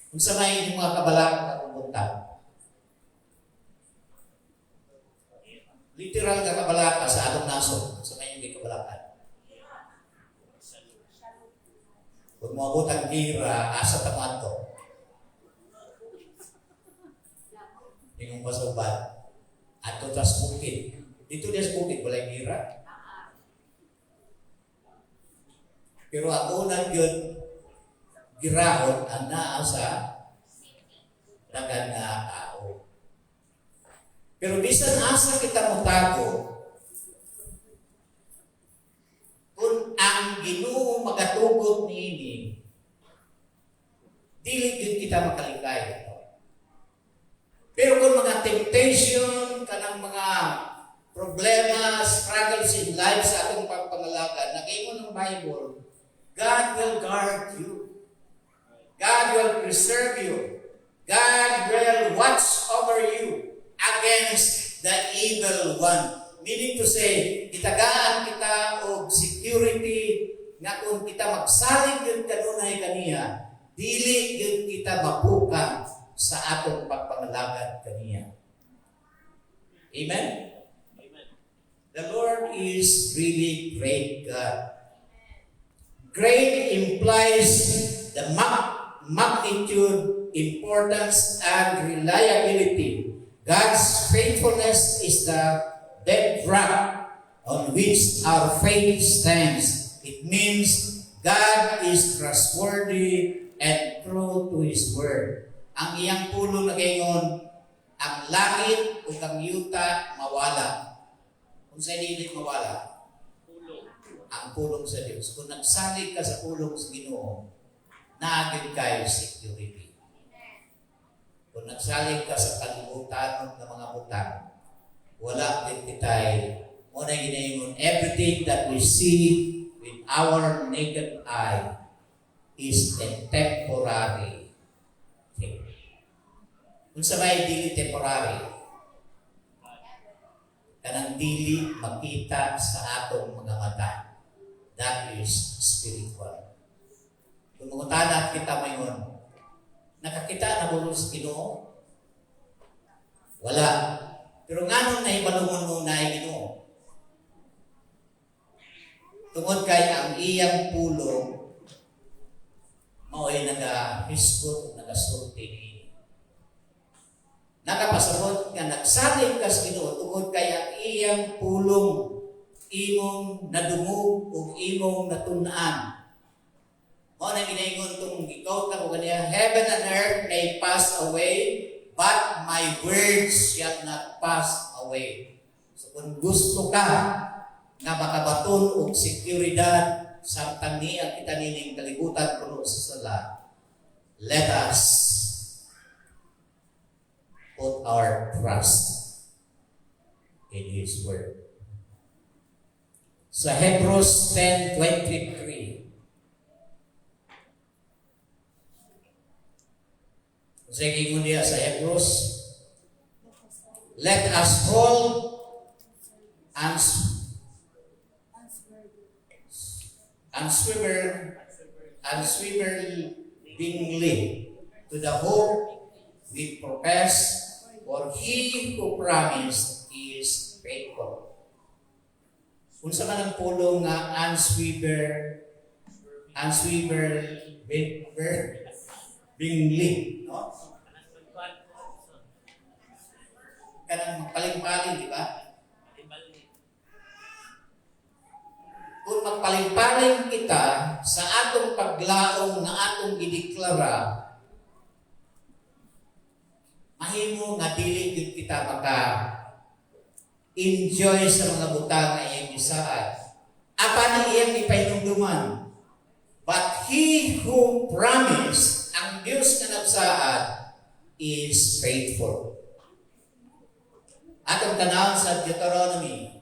Kung sa may mga kabalak na pumunta, literal na kabalaka sa atong naso, sa may hindi kabalakan. Kung maabot ang gira, asa tamato, yung masubat at ito tas bukid. Dito dia sa bukid, walay gira. Pero ako na yun, girahon ang naa sa dagan na tao. Pero bisan asa kita mutago, kung ang Ginoo magatugod niini, dili gyud kita makalikay. Pero temptation, kanang mga problema, struggles in life sa atong pagpangalagad, nag-ingon ng Bible, God will guard you. God will preserve you. God will watch over you against the evil one. Meaning to say, itagaan kita og security nga kung kita magsalig yun kanunay kaniya, dili yun kita mabuka sa atong pagpangalagad kaniya. Amen? The Lord is really great God. Great implies the magnitude, importance, and reliability. God's faithfulness is the bedrock on which our faith stands. It means God is trustworthy and true to His Word. Ang iyang pulo na gayon, ang langit o ang yuta mawala. Kung sa hindi mawala, ang pulong sa Diyos. Kung nagsalig ka sa pulong sa Ginoo, naagin kayo security. Kung nagsalig ka sa kalibutan ng mga butang, wala din kitay. Muna ginayon, everything that we see with our naked eye is a temporary thing. Kung sa may dili temporary, kanang dili makita sa atong mga mata. That is spiritual. Kung mangutanan kita mayon, nakakita na ba sa Ginoo? Wala. Pero nga nung naibalungon mo na Ginoo, tungod kay ang iyang pulong, mao'y nag-hiskot, nag-sulti ni nakapasabot nga nagsalig ka sa Ginoo tungod kay ang iyang pulong imong nadungog o imong natun-an. Mao na ginaingon tong ikaw ta ko kaniya, heaven and earth may pass away, but my words shall not pass away. So kung gusto ka nga makabaton og seguridad samtang niya kita nining kalibutan kuno sa sala, let us put our trust in His Word. Sa Hebrews 10:23, sa ingon niya sa Hebrews, let us hold unswervingly to the hope we profess, for He who promised is faithful. Kung sa man ang pulong nga unswervingly, no? Kanang paling-paling, di ba? Kung magpaling-paling kita sa atong paglaong na atong gideklara, mahimo nga dili gyud kita maka-enjoy sa mga butang na iyang gisaad. Apan iyang ipahinumduman. But He who promised, ang Diyos nga nagsaad, is faithful. Atong tanawon sa Deuteronomy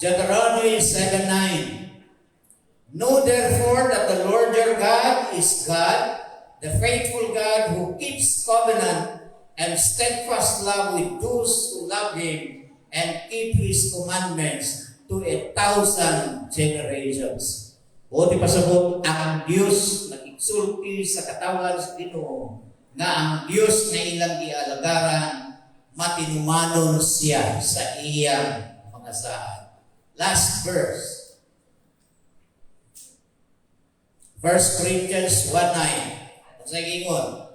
7:9. Know therefore that the Lord your God is God, the faithful God who keeps covenant and steadfast love with those who love Him and keep His commandments to 1,000 generations. O di pasabot, ang Diyos nag-igsulti sa katawan sa Ginoo nga ang Diyos na ilang gialagaran, matinumanon siya sa iyang mga saad. Last verse. 1 Corinthians 1:9. Sa gingon,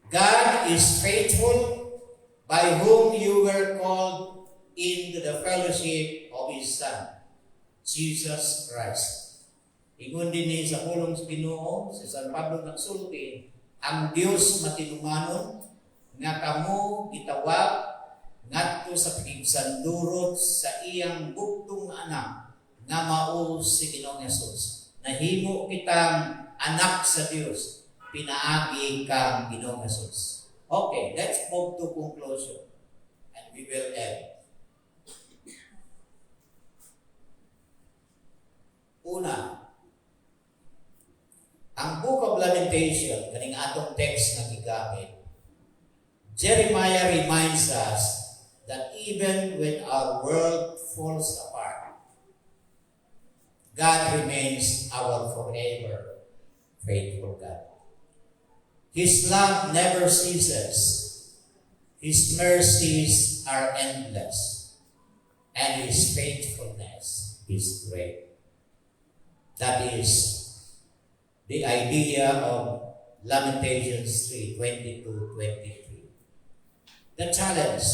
God is faithful, by whom you were called into the fellowship of His Son, Jesus Christ. Ingon din ni sa pulong sa Ginoo, si San Pablo nagsulti, ang Dios matinumanon nga kamo gitawag ngadto sa pagigsandurot sa iyang bugtong anak nga mao si Ginoong Hesus. Nahimo kitang anak sa Dios, pinaagi kang Ginoong Hesus. Okay, let's move to conclusion. And we will end. Una, ang Book of Lamentation, kaning atong text na gigamit, Jeremiah reminds us that even when our world falls apart, God remains our forever faithful God. His love never ceases. His mercies are endless. And His faithfulness is great. That is the idea of Lamentations 3:22-23. The challenge: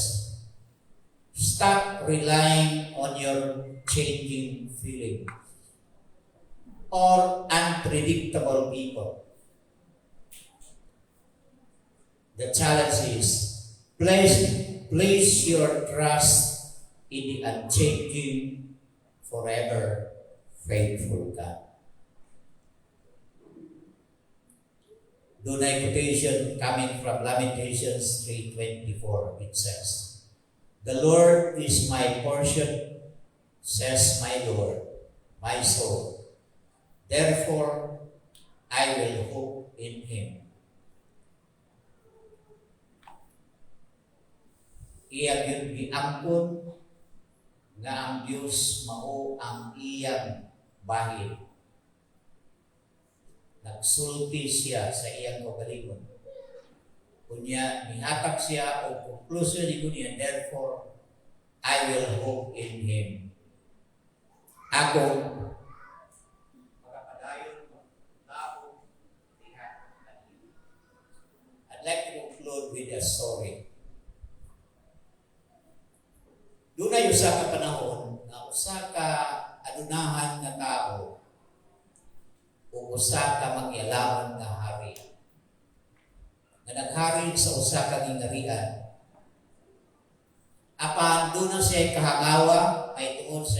stop relying on your changing feelings or unpredictable people. The challenge is place your trust in the unchanging, forever faithful God. Dunay quotation coming from Lamentations 3:24. It says, "The Lord is my portion, says my Lord, my soul. Therefore, I will hope in Him." Iyang yun giangkon nga ang Diyos mao ang iyang bahin. Nagsulti siya sa iyang kaugalingon. Kunya, nihatag siya o conclusion ni kunya, therefore, I will hope in Him. Ako, makapadayon ng tao, I'd like to conclude with a story. Doon ay usa ka panahon na usa ka adunahan nga tao o usa ka mangyalaman nga hari nga naghari sa usa ka gingarian. Apan doon na siya kahangawa ay tungod sa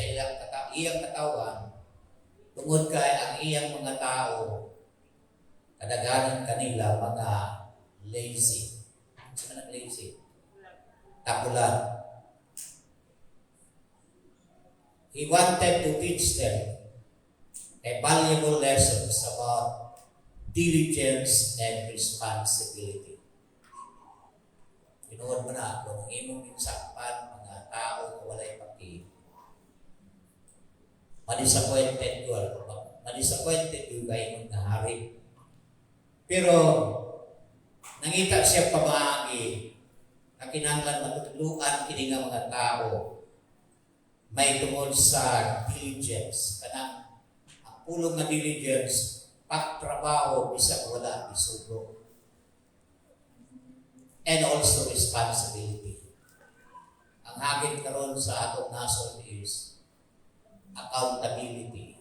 iyang katawan, tungod kay ang iyang mga tao kadaghanan kanila mga lazy. Ano man lazy? Takulan. He wanted to teach them a valuable lessons about diligence and responsibility. Tinuod mo na kung imong ginsakpan mga tao na walay paki. Madisappointed yung kayo na hari. Pero nangita siya pamaagi na kinahanglan matutuluan kini nga mga tao may tungod sa diligence. Kanang ang pulong na diligence, pagtrabaho bisag wala isugo. And also responsibility. Ang hagit karon sa atong nason is accountability.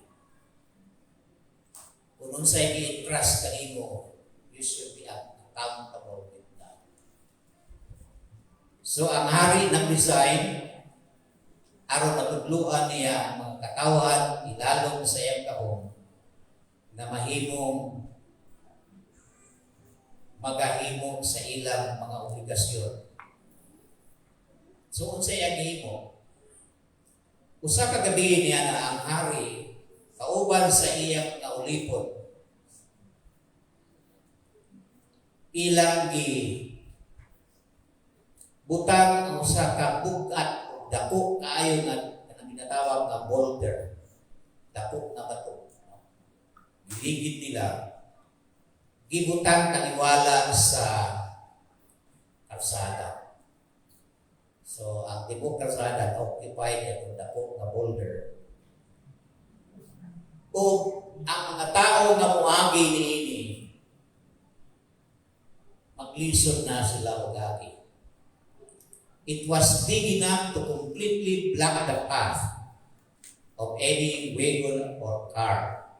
Kung unsay gi-trust kanimo, you should be accountable with that. So ang hari nag-resign aron matudluan niya ang mga katawan ilalom sa iyang kahong na mahimong magahimo sa ilang mga obligasyon. So unsa iyang gihimo? Usa ka gabi niya na ang hari kauban sa iyang kaulipon ilang butang ang usa ka bugat dako kaayo nga kanang ginatawag nga boulder, dako na bato. Giligid nila, gibutang kaliwala sa kalsada. So ang tibok kalsada occupied itong dako nga boulder. O ang mga tao nga muagi niini maglisod na sila og agi. It was big enough to completely block the path of any wagon or car.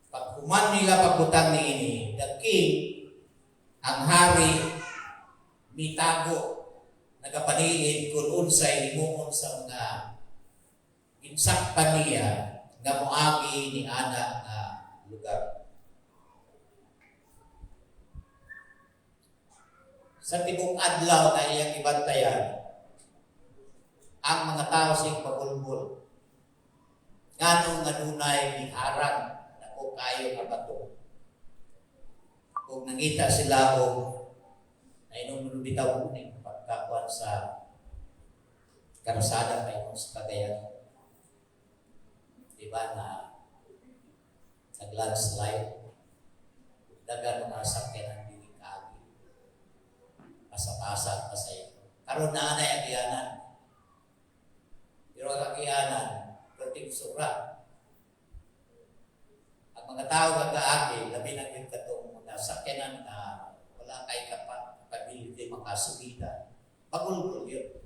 Pag human nila pagbutang niini, the king, ang hari, mitago, nagapaniin kung unsay himuon sa mga insakpan niya nga moagi ni ana nga lugar. sa tibok adlaw na iyang ibantayan ang mga tao sing pabulbul. Nganong nga dunay giharang nako kayo nga bato. Kung nangita sila og nainom bitaw ning pagkakuan sa karusada kayo sa Cagayan. Diba na nag-landslide, dagan mga sakyanan dili kaagi, pasapasa at masaya. Karon na ang agianan. Pero ang agianan, perting sura. Ang mga tao kagaagi, labi na yung katong mga sakyanan na wala kay kapability makasubida. Pagulgul yun.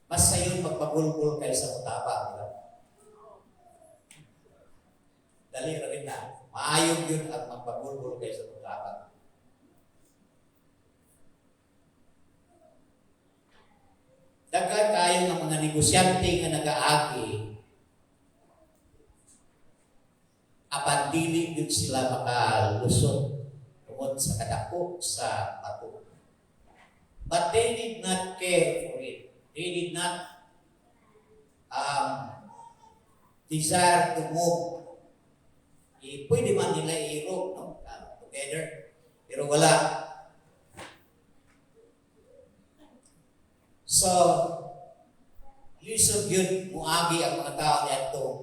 Mas sayon magpagulgul kayo sa mutaba. Diba? Dali rin na. Maayog yun at magpagulgul kayo sa mutaba. Dagan kayo ng mga negosyante nga nag-aagi, apan dili yun sila makalusot tungod sa kadako sa bato. But they did not care for it. They did not desire to move. Pwede man nila i-rope together, pero wala. So, lisod yun muagi ang mga tao nitong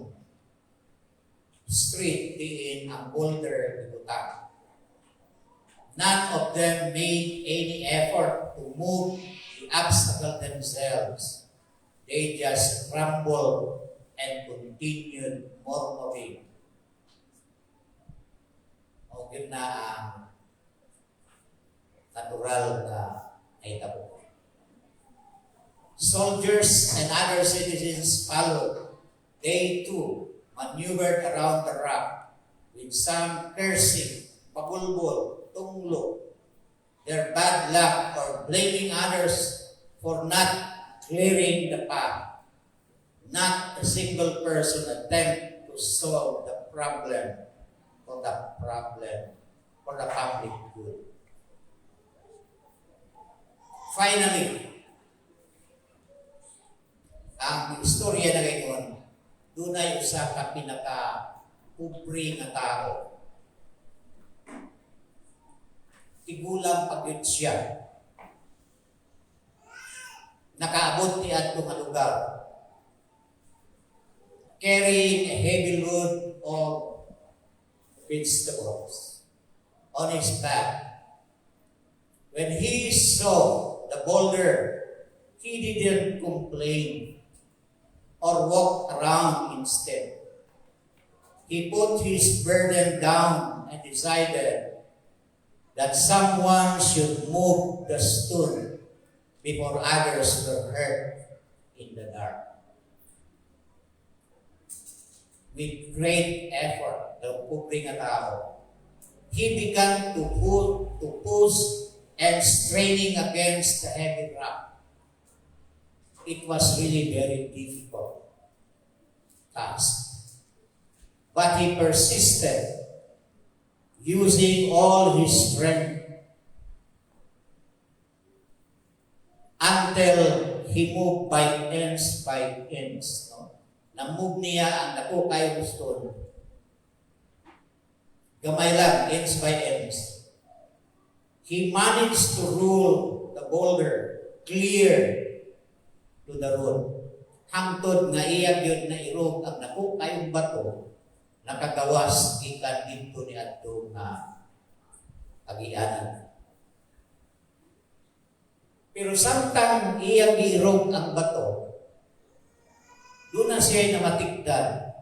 street diin ang boulder butang. None of them made any effort to move the obstacle themselves. They just crumbled and continued moving. O yun na ang natural na naitabo. Soldiers and other citizens followed. They too maneuvered around the rock with some cursing, pagulbol, tunglo, their bad luck or blaming others for not clearing the path. Not a single person attempt to solve the problem for the public good. Finally, ang istorya na ngayon, dunay usa ka pinaka-ubri nga tao. Tigulang pagyud siya. Nakaabot ni adto nga lugar, carrying a heavy load of vegetables on his back. When he saw the boulder, he didn't complain or walk around instead. He put his burden down and decided that someone should move the stone before others were hurt in the dark. With great effort, the pobre nga tao, he began to push and straining against the heavy rock. It was really very difficult task. But he persisted, using all his strength until he moved by inch. No? Na-move niya ang dako kayo stone. Gamay lang, inch by inch. He managed to roll the boulder clear to the road. Hangtod nga iya gyud na irog ang dako kayong bato nakagawas gikan dito ni adto nga agianan. Pero samtang iya giirog ang bato, doon na siya namatigdan.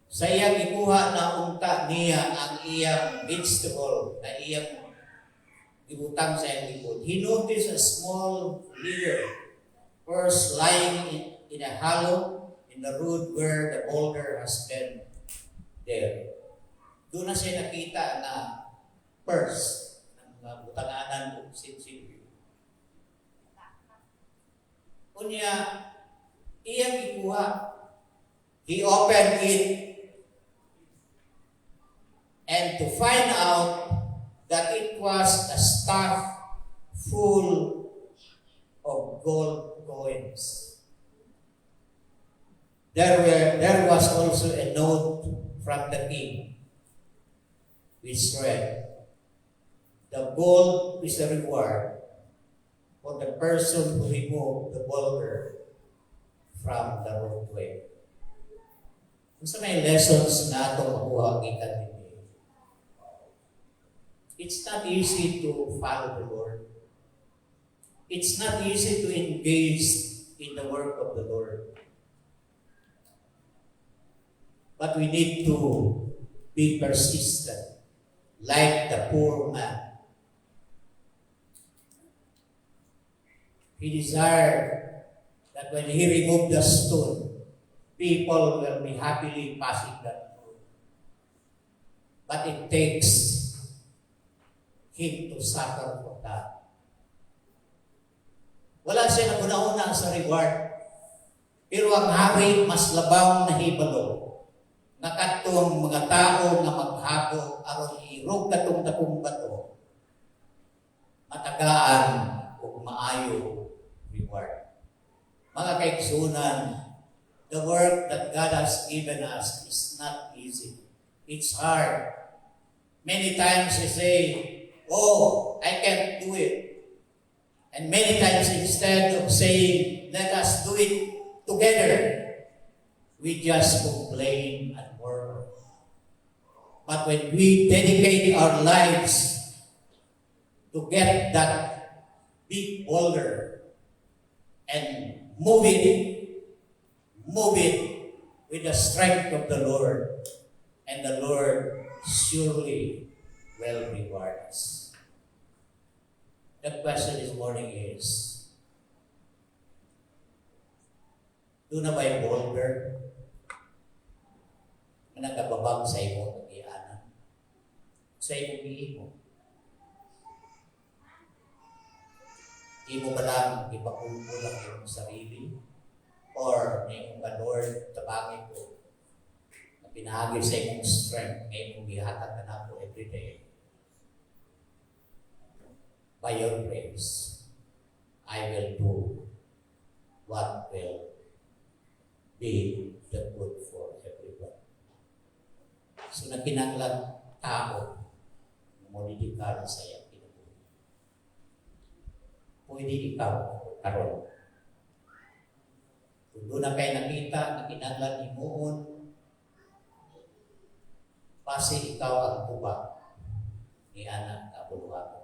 Sa iyang ikuha na unta niya ang iyang vegetable na iyang ibutang sa iyang likod. He noticed a small leader first lying in a hollow in the road where the boulder has been there. Doon na siya nakita na purse ng butanganan o sinsilyo. Unya, iyang ikuha. He opened it and to find out that it was a stuff full of gold coins. There was also a note from the king which read, "The gold is the reward for the person who removed the boulder from the roadway." Kung sa may lessons na itong makuha kita today, it's not easy to follow the Lord. It's not easy to engage in the work of the Lord. But we need to be persistent, like the poor man. He desired that when he removed the stone, people will be happily passing that road. But it takes him to suffer for that. Wala siya naguna-una sa reward. Pero ang hari mas labaw na hibalo. Nakatong mga tao na maghabo aron irog katong dakong bato. Matagaan o maayo reward. Mga kaigsunan, the work that God has given us is not easy. It's hard. Many times we say, "Oh, I can't do it." And many times instead of saying, "Let us do it together," we just complain and murmur. But when we dedicate our lives to get that big boulder and move it with the strength of the Lord, and the Lord surely will reward us. The question this morning is, doon na ba yung boulder na nagkababang sa imo nag-ianan? Sa imo giimo? Imo ba lang ipakulpo lang yung sarili? Or may mong Lord, tabangin ko na pinahagi sa imong strength, may mong gihatag na po every day. By your grace, I will do what will be the good for everyone. So nagkinanglan tao, mumulidikal sa iyang pinubuhay. Pwede ikaw karon. Kung doon na kayo nakita, nakinanglan imuon, pasi ikaw ang tubak ni anak na buluhan.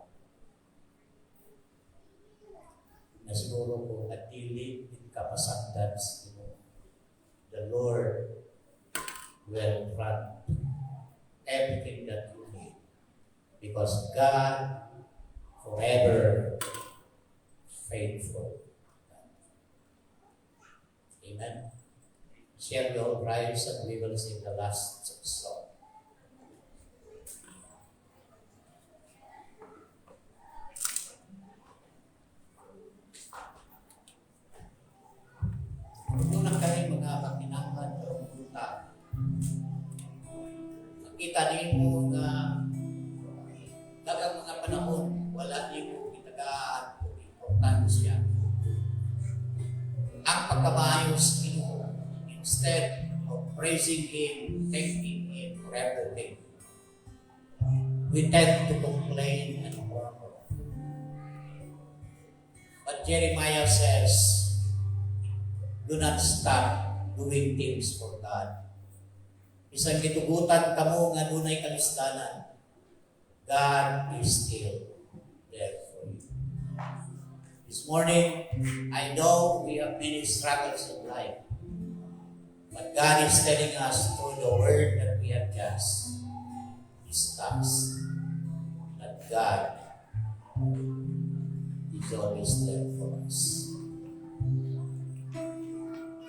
Na siguro kung nagdilig din kapasagdan sa imo, the Lord will grant everything that you need. Because God forever faithful. Amen. Shall we all rise and we will sing the last song. Kung na kayo mga kakinangan o punta, nakita niyo mo na dagang mga panahon, wala niyo mo itagaan o importansya. Ang pagkamayos niyo, instead of praising Him, thanking Him for everything, we tend to complain and murmur. But Jeremiah says, do not stop doing things for God. Isang gitugutan kamo nga dunay kalistanan, God is still there for you. This morning, I know we have many struggles in life, but God is telling us through the word that we have just discussed that God is always there for us.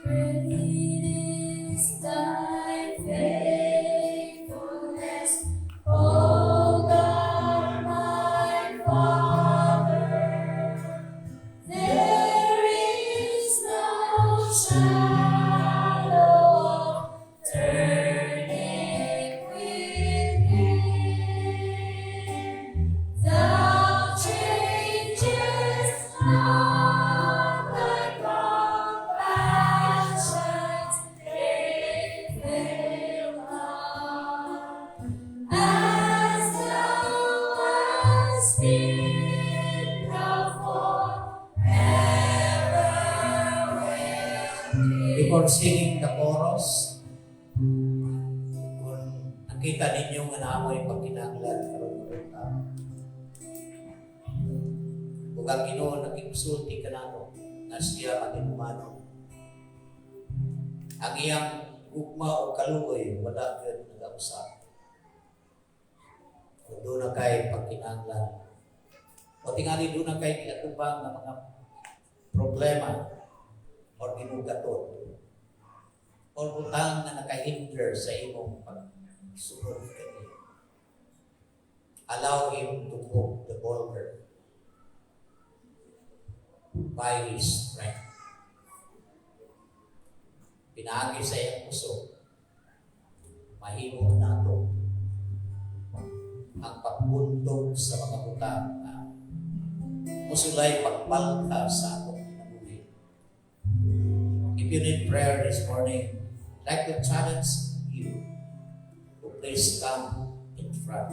Great is thy faithfulness, O God, my Father. There is no shadow of turning with Thee. before singing the chorus, kung nakita ninyo nga naamoy pagkinanglan karon ka, kung ang Ginoo nagkisulti ka nato, na siya matinumano, ang iyang ugma o kaluoy, wala yun nag-usap. Kung doon na kay pagkinanglan, o tingali doon na kay kinatubang na mga problema o ginugaton o butang na nakahinder sa imong pagsunod kaniya. Allow him to move the boulder by his strength. Pinaagi sa iyong puso, mahimo nato ang pagbuntog sa mga butang na musulay pagpalta sa atong kinabuhi. If you need prayer this morning, I'd like to challenge you to please come in front.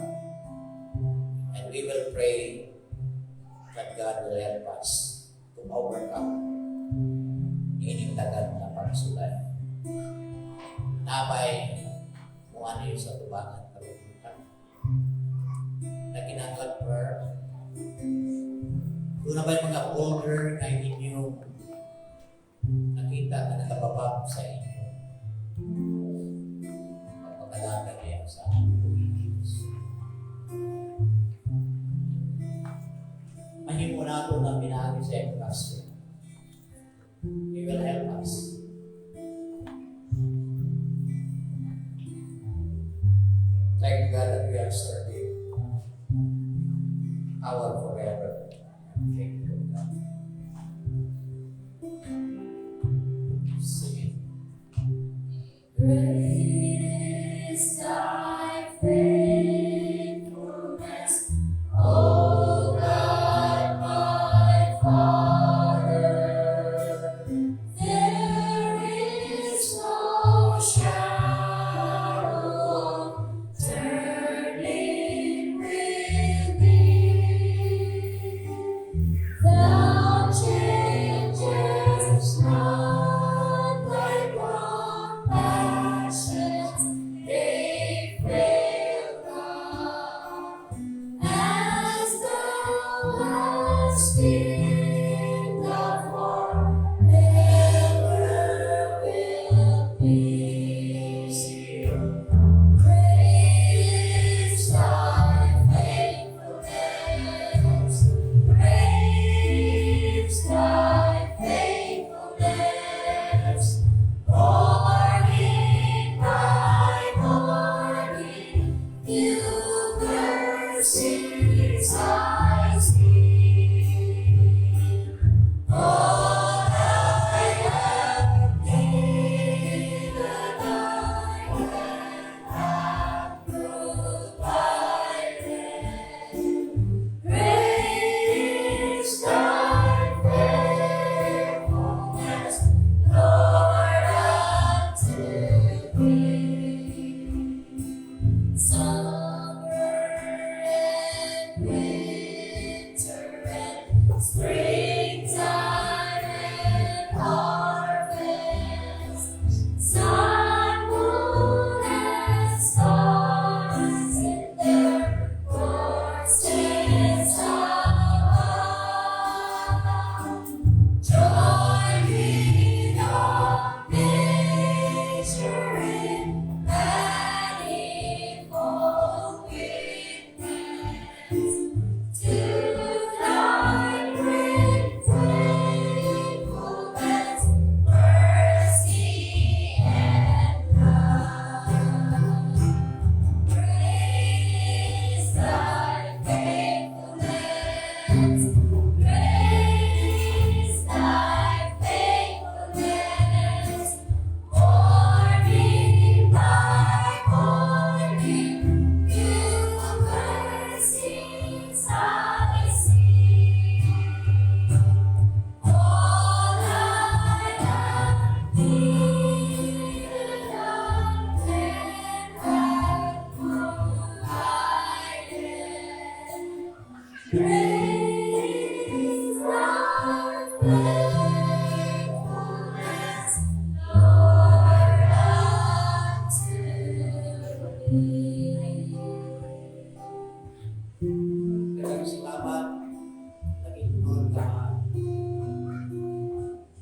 And we will pray that God will help us to overcome ining tagat na pagsulay. Nabay mo ano yung sa tubangan kalubukan na kinanglan prayer. Doon na ba yung mga boulder na inyong nakita na nakababab sa inyo? Magpagalaga niya sa Pilipinas. Mahimo na ito na pinahagi sa iyong pastor. He will help us. Thank God that we are serving our forever. Thank you, God. Sing it. Great is thy faithfulness, O God, my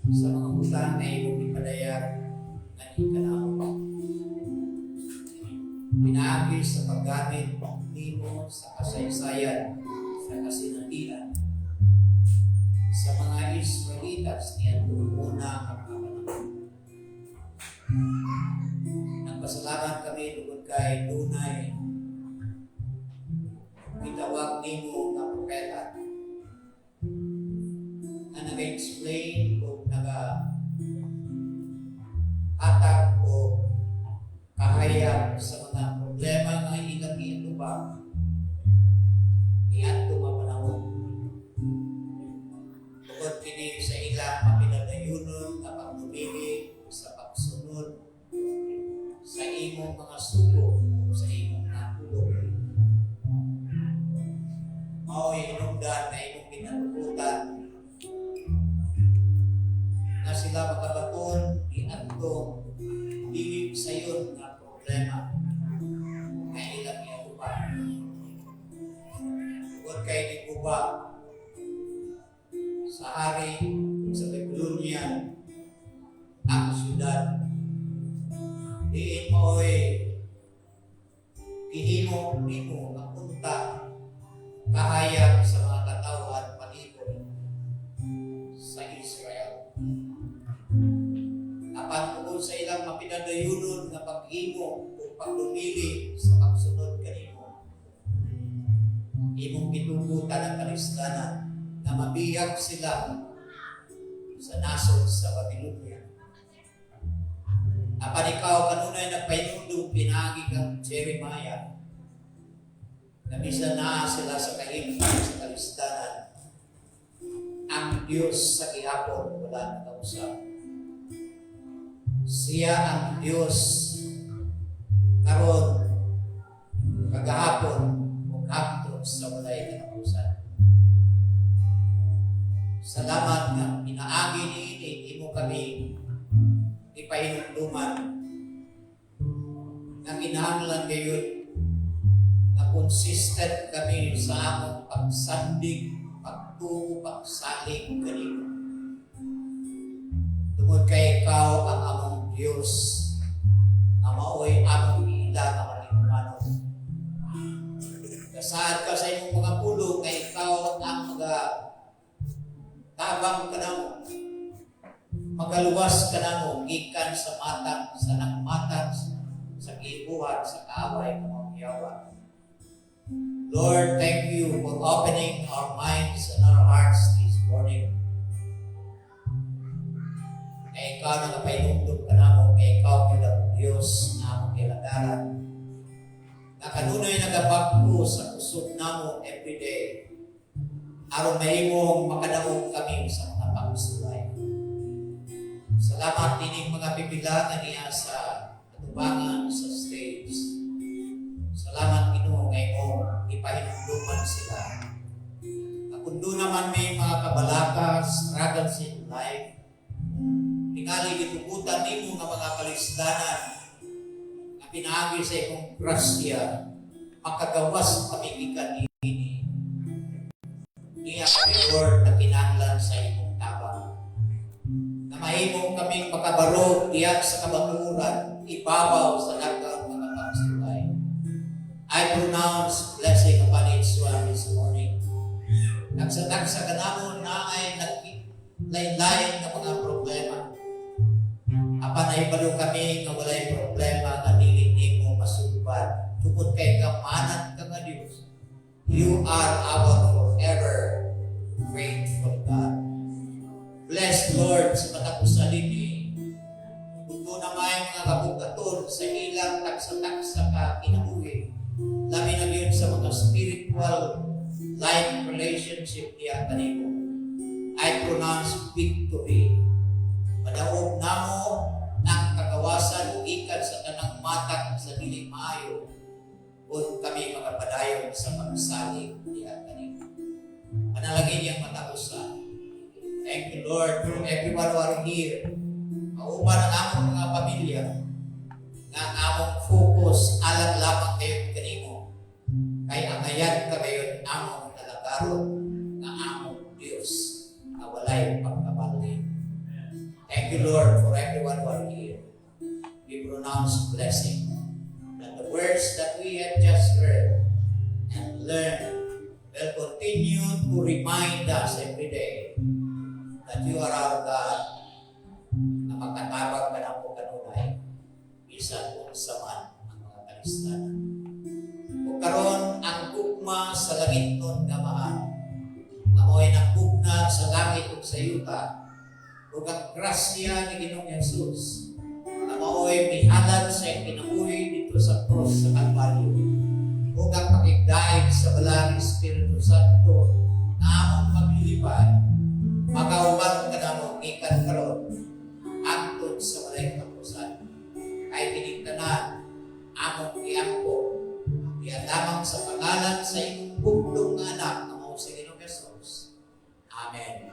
sa mga utang na iyong ipadayag na ikanamo. Pinaagi sa paggamit nimo sa kasaysayan, sa kasinatian, sa mga Israelitas niya una ang kapanahon. Nagpasalamat kami tungkol kay Dunay, itawag nimo nga propeta na nag-explain o nag-atag o kahayag sa mga problema nga ilang iatubang iadto nga panahon. Tungkol kini sa ilang mapinadayunon nga pagpumili sa pagsunod sa imong mga sugo o sa imong natulog. Mao'y hinungdan na imong pinatututan na sila makabaton iadtong dili sayon nga problema nga ilang iatubang. Tungkol kay giguba sa hari sa Babylonia ang syudad, diin mo'y gihimo nimo nga punta kahayag sa mga katawhan palibot sa Israel. Apan tungkol sa ilang mapinadayunon nga paghimo o pagdumili sa pagsunod kanimo, imong gitugutan ang kalistanan na mabihag sila sa nasod sa Babylonia. Apan ikaw kanunay nagpahinundog pinagi kang Jeremiah na bisan na sila sa kahimpang sa kalistanan, ang Diyos sa gihapon wala na kausap. Siya ang Diyos karon kagahapon ug hapton sa walay katapusan. Salamat nga pinaagi niini imo kami ipahinumduman nga kinahanglan gayon na consistent kami sa among pagsandig, pagtuo, pagsalig kanimo. Tungod kay ikaw ang among Diyos na maoy among ila nga malimano. Kasaad ka sa imong mga pulo kay ikaw ang tabang ka namo, magaluwas ka namo gikan sa matang, sa nagmatang, sa gibuhat, sa kaaway ng mga yawa. Lord, thank you for opening our minds and our hearts this morning. Kay ikaw na kapainumdum ka namo, kay ikaw bilang Diyos na among kilagaran, na kanunay nagabagpo sa kusog namo everyday, aron mahimong makadawog kami sa mga pagsulay. Salamat dining mga pipilangan niya sa atubangan sa stage. Salamat Ginoo ngay mo ipahinumduman sila. Kundo naman may mga kabalaka, struggles in life, tingali gitugutan nimo nga mga kalisdanan na pinaagi sa imong grasya, makagawas pamigikan ini. Niya kami Lord na kinahanglan sa imong tabang. Na mahimong kaming makabarog diyak sa kabaturan, ibabaw sa dagang mga pagsulay. I pronounce blessing upon each one this morning. Nagsa ka namon na ay naglain-lain na mga problema. Apan ay balo kami nga walay problema nga dili nimo masubad. Tungod kay kamanan ka nga Dios. You are our forever faithful God. Bless Lord sa patapusan ini. Kundo na may mga kabugaton sa ilang taksa-taksa ka kinabuhi. Labi na yun sa mga spiritual life relationship niya kanimo. I pronounce victory. Madaog namo ng kagawasan ikan sa tanang matang sa dili maayo kung kami makapadayon sa pagsalig niya kanimo. Panalangin niyang matapusan. Thank you Lord for everyone who are here. Mauban ang among mga pamilya na ang among focus alam lamang kayo kanimo. Kay angayan ka kayo among talagaron na among Diyos na walay pagkabalin. Thank you, Lord, for everyone who are here. We pronounce blessing. That the words that we have just heard and learned will continue to remind us every day that you are our God, na magkatabang ka na po kanunay, isa kung saman ang mga kalistanan. Kung karon ang gugma sa langit nun nga mahal, na mo'y nakugna sa langit ug sa yuta, ug ang grasya ni Ginoong Jesus, na mo'y mihalad sa kinabuhi dito sa cross sa Kalbaryo, ug ang pakigdaig sa balang Espiritu Santo na among paglilipad, makauban ka na mo ikan karon antod sa malayong kapusan. Ay pinigtanan among iangko, diyan lamang sa pangalan sa iyong buklong nga anak na mo sa Ginoong Jesus. Amen.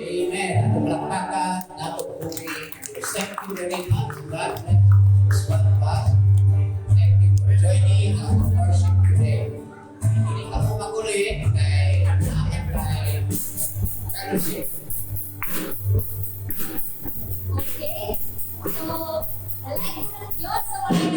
Amen. At palakpakan nato po thank you very much. God bless this one of us. Thank you for joining our worship today. Hindi ka po maguli kay fellowship. Okay? So, alay sa Diyos sa walang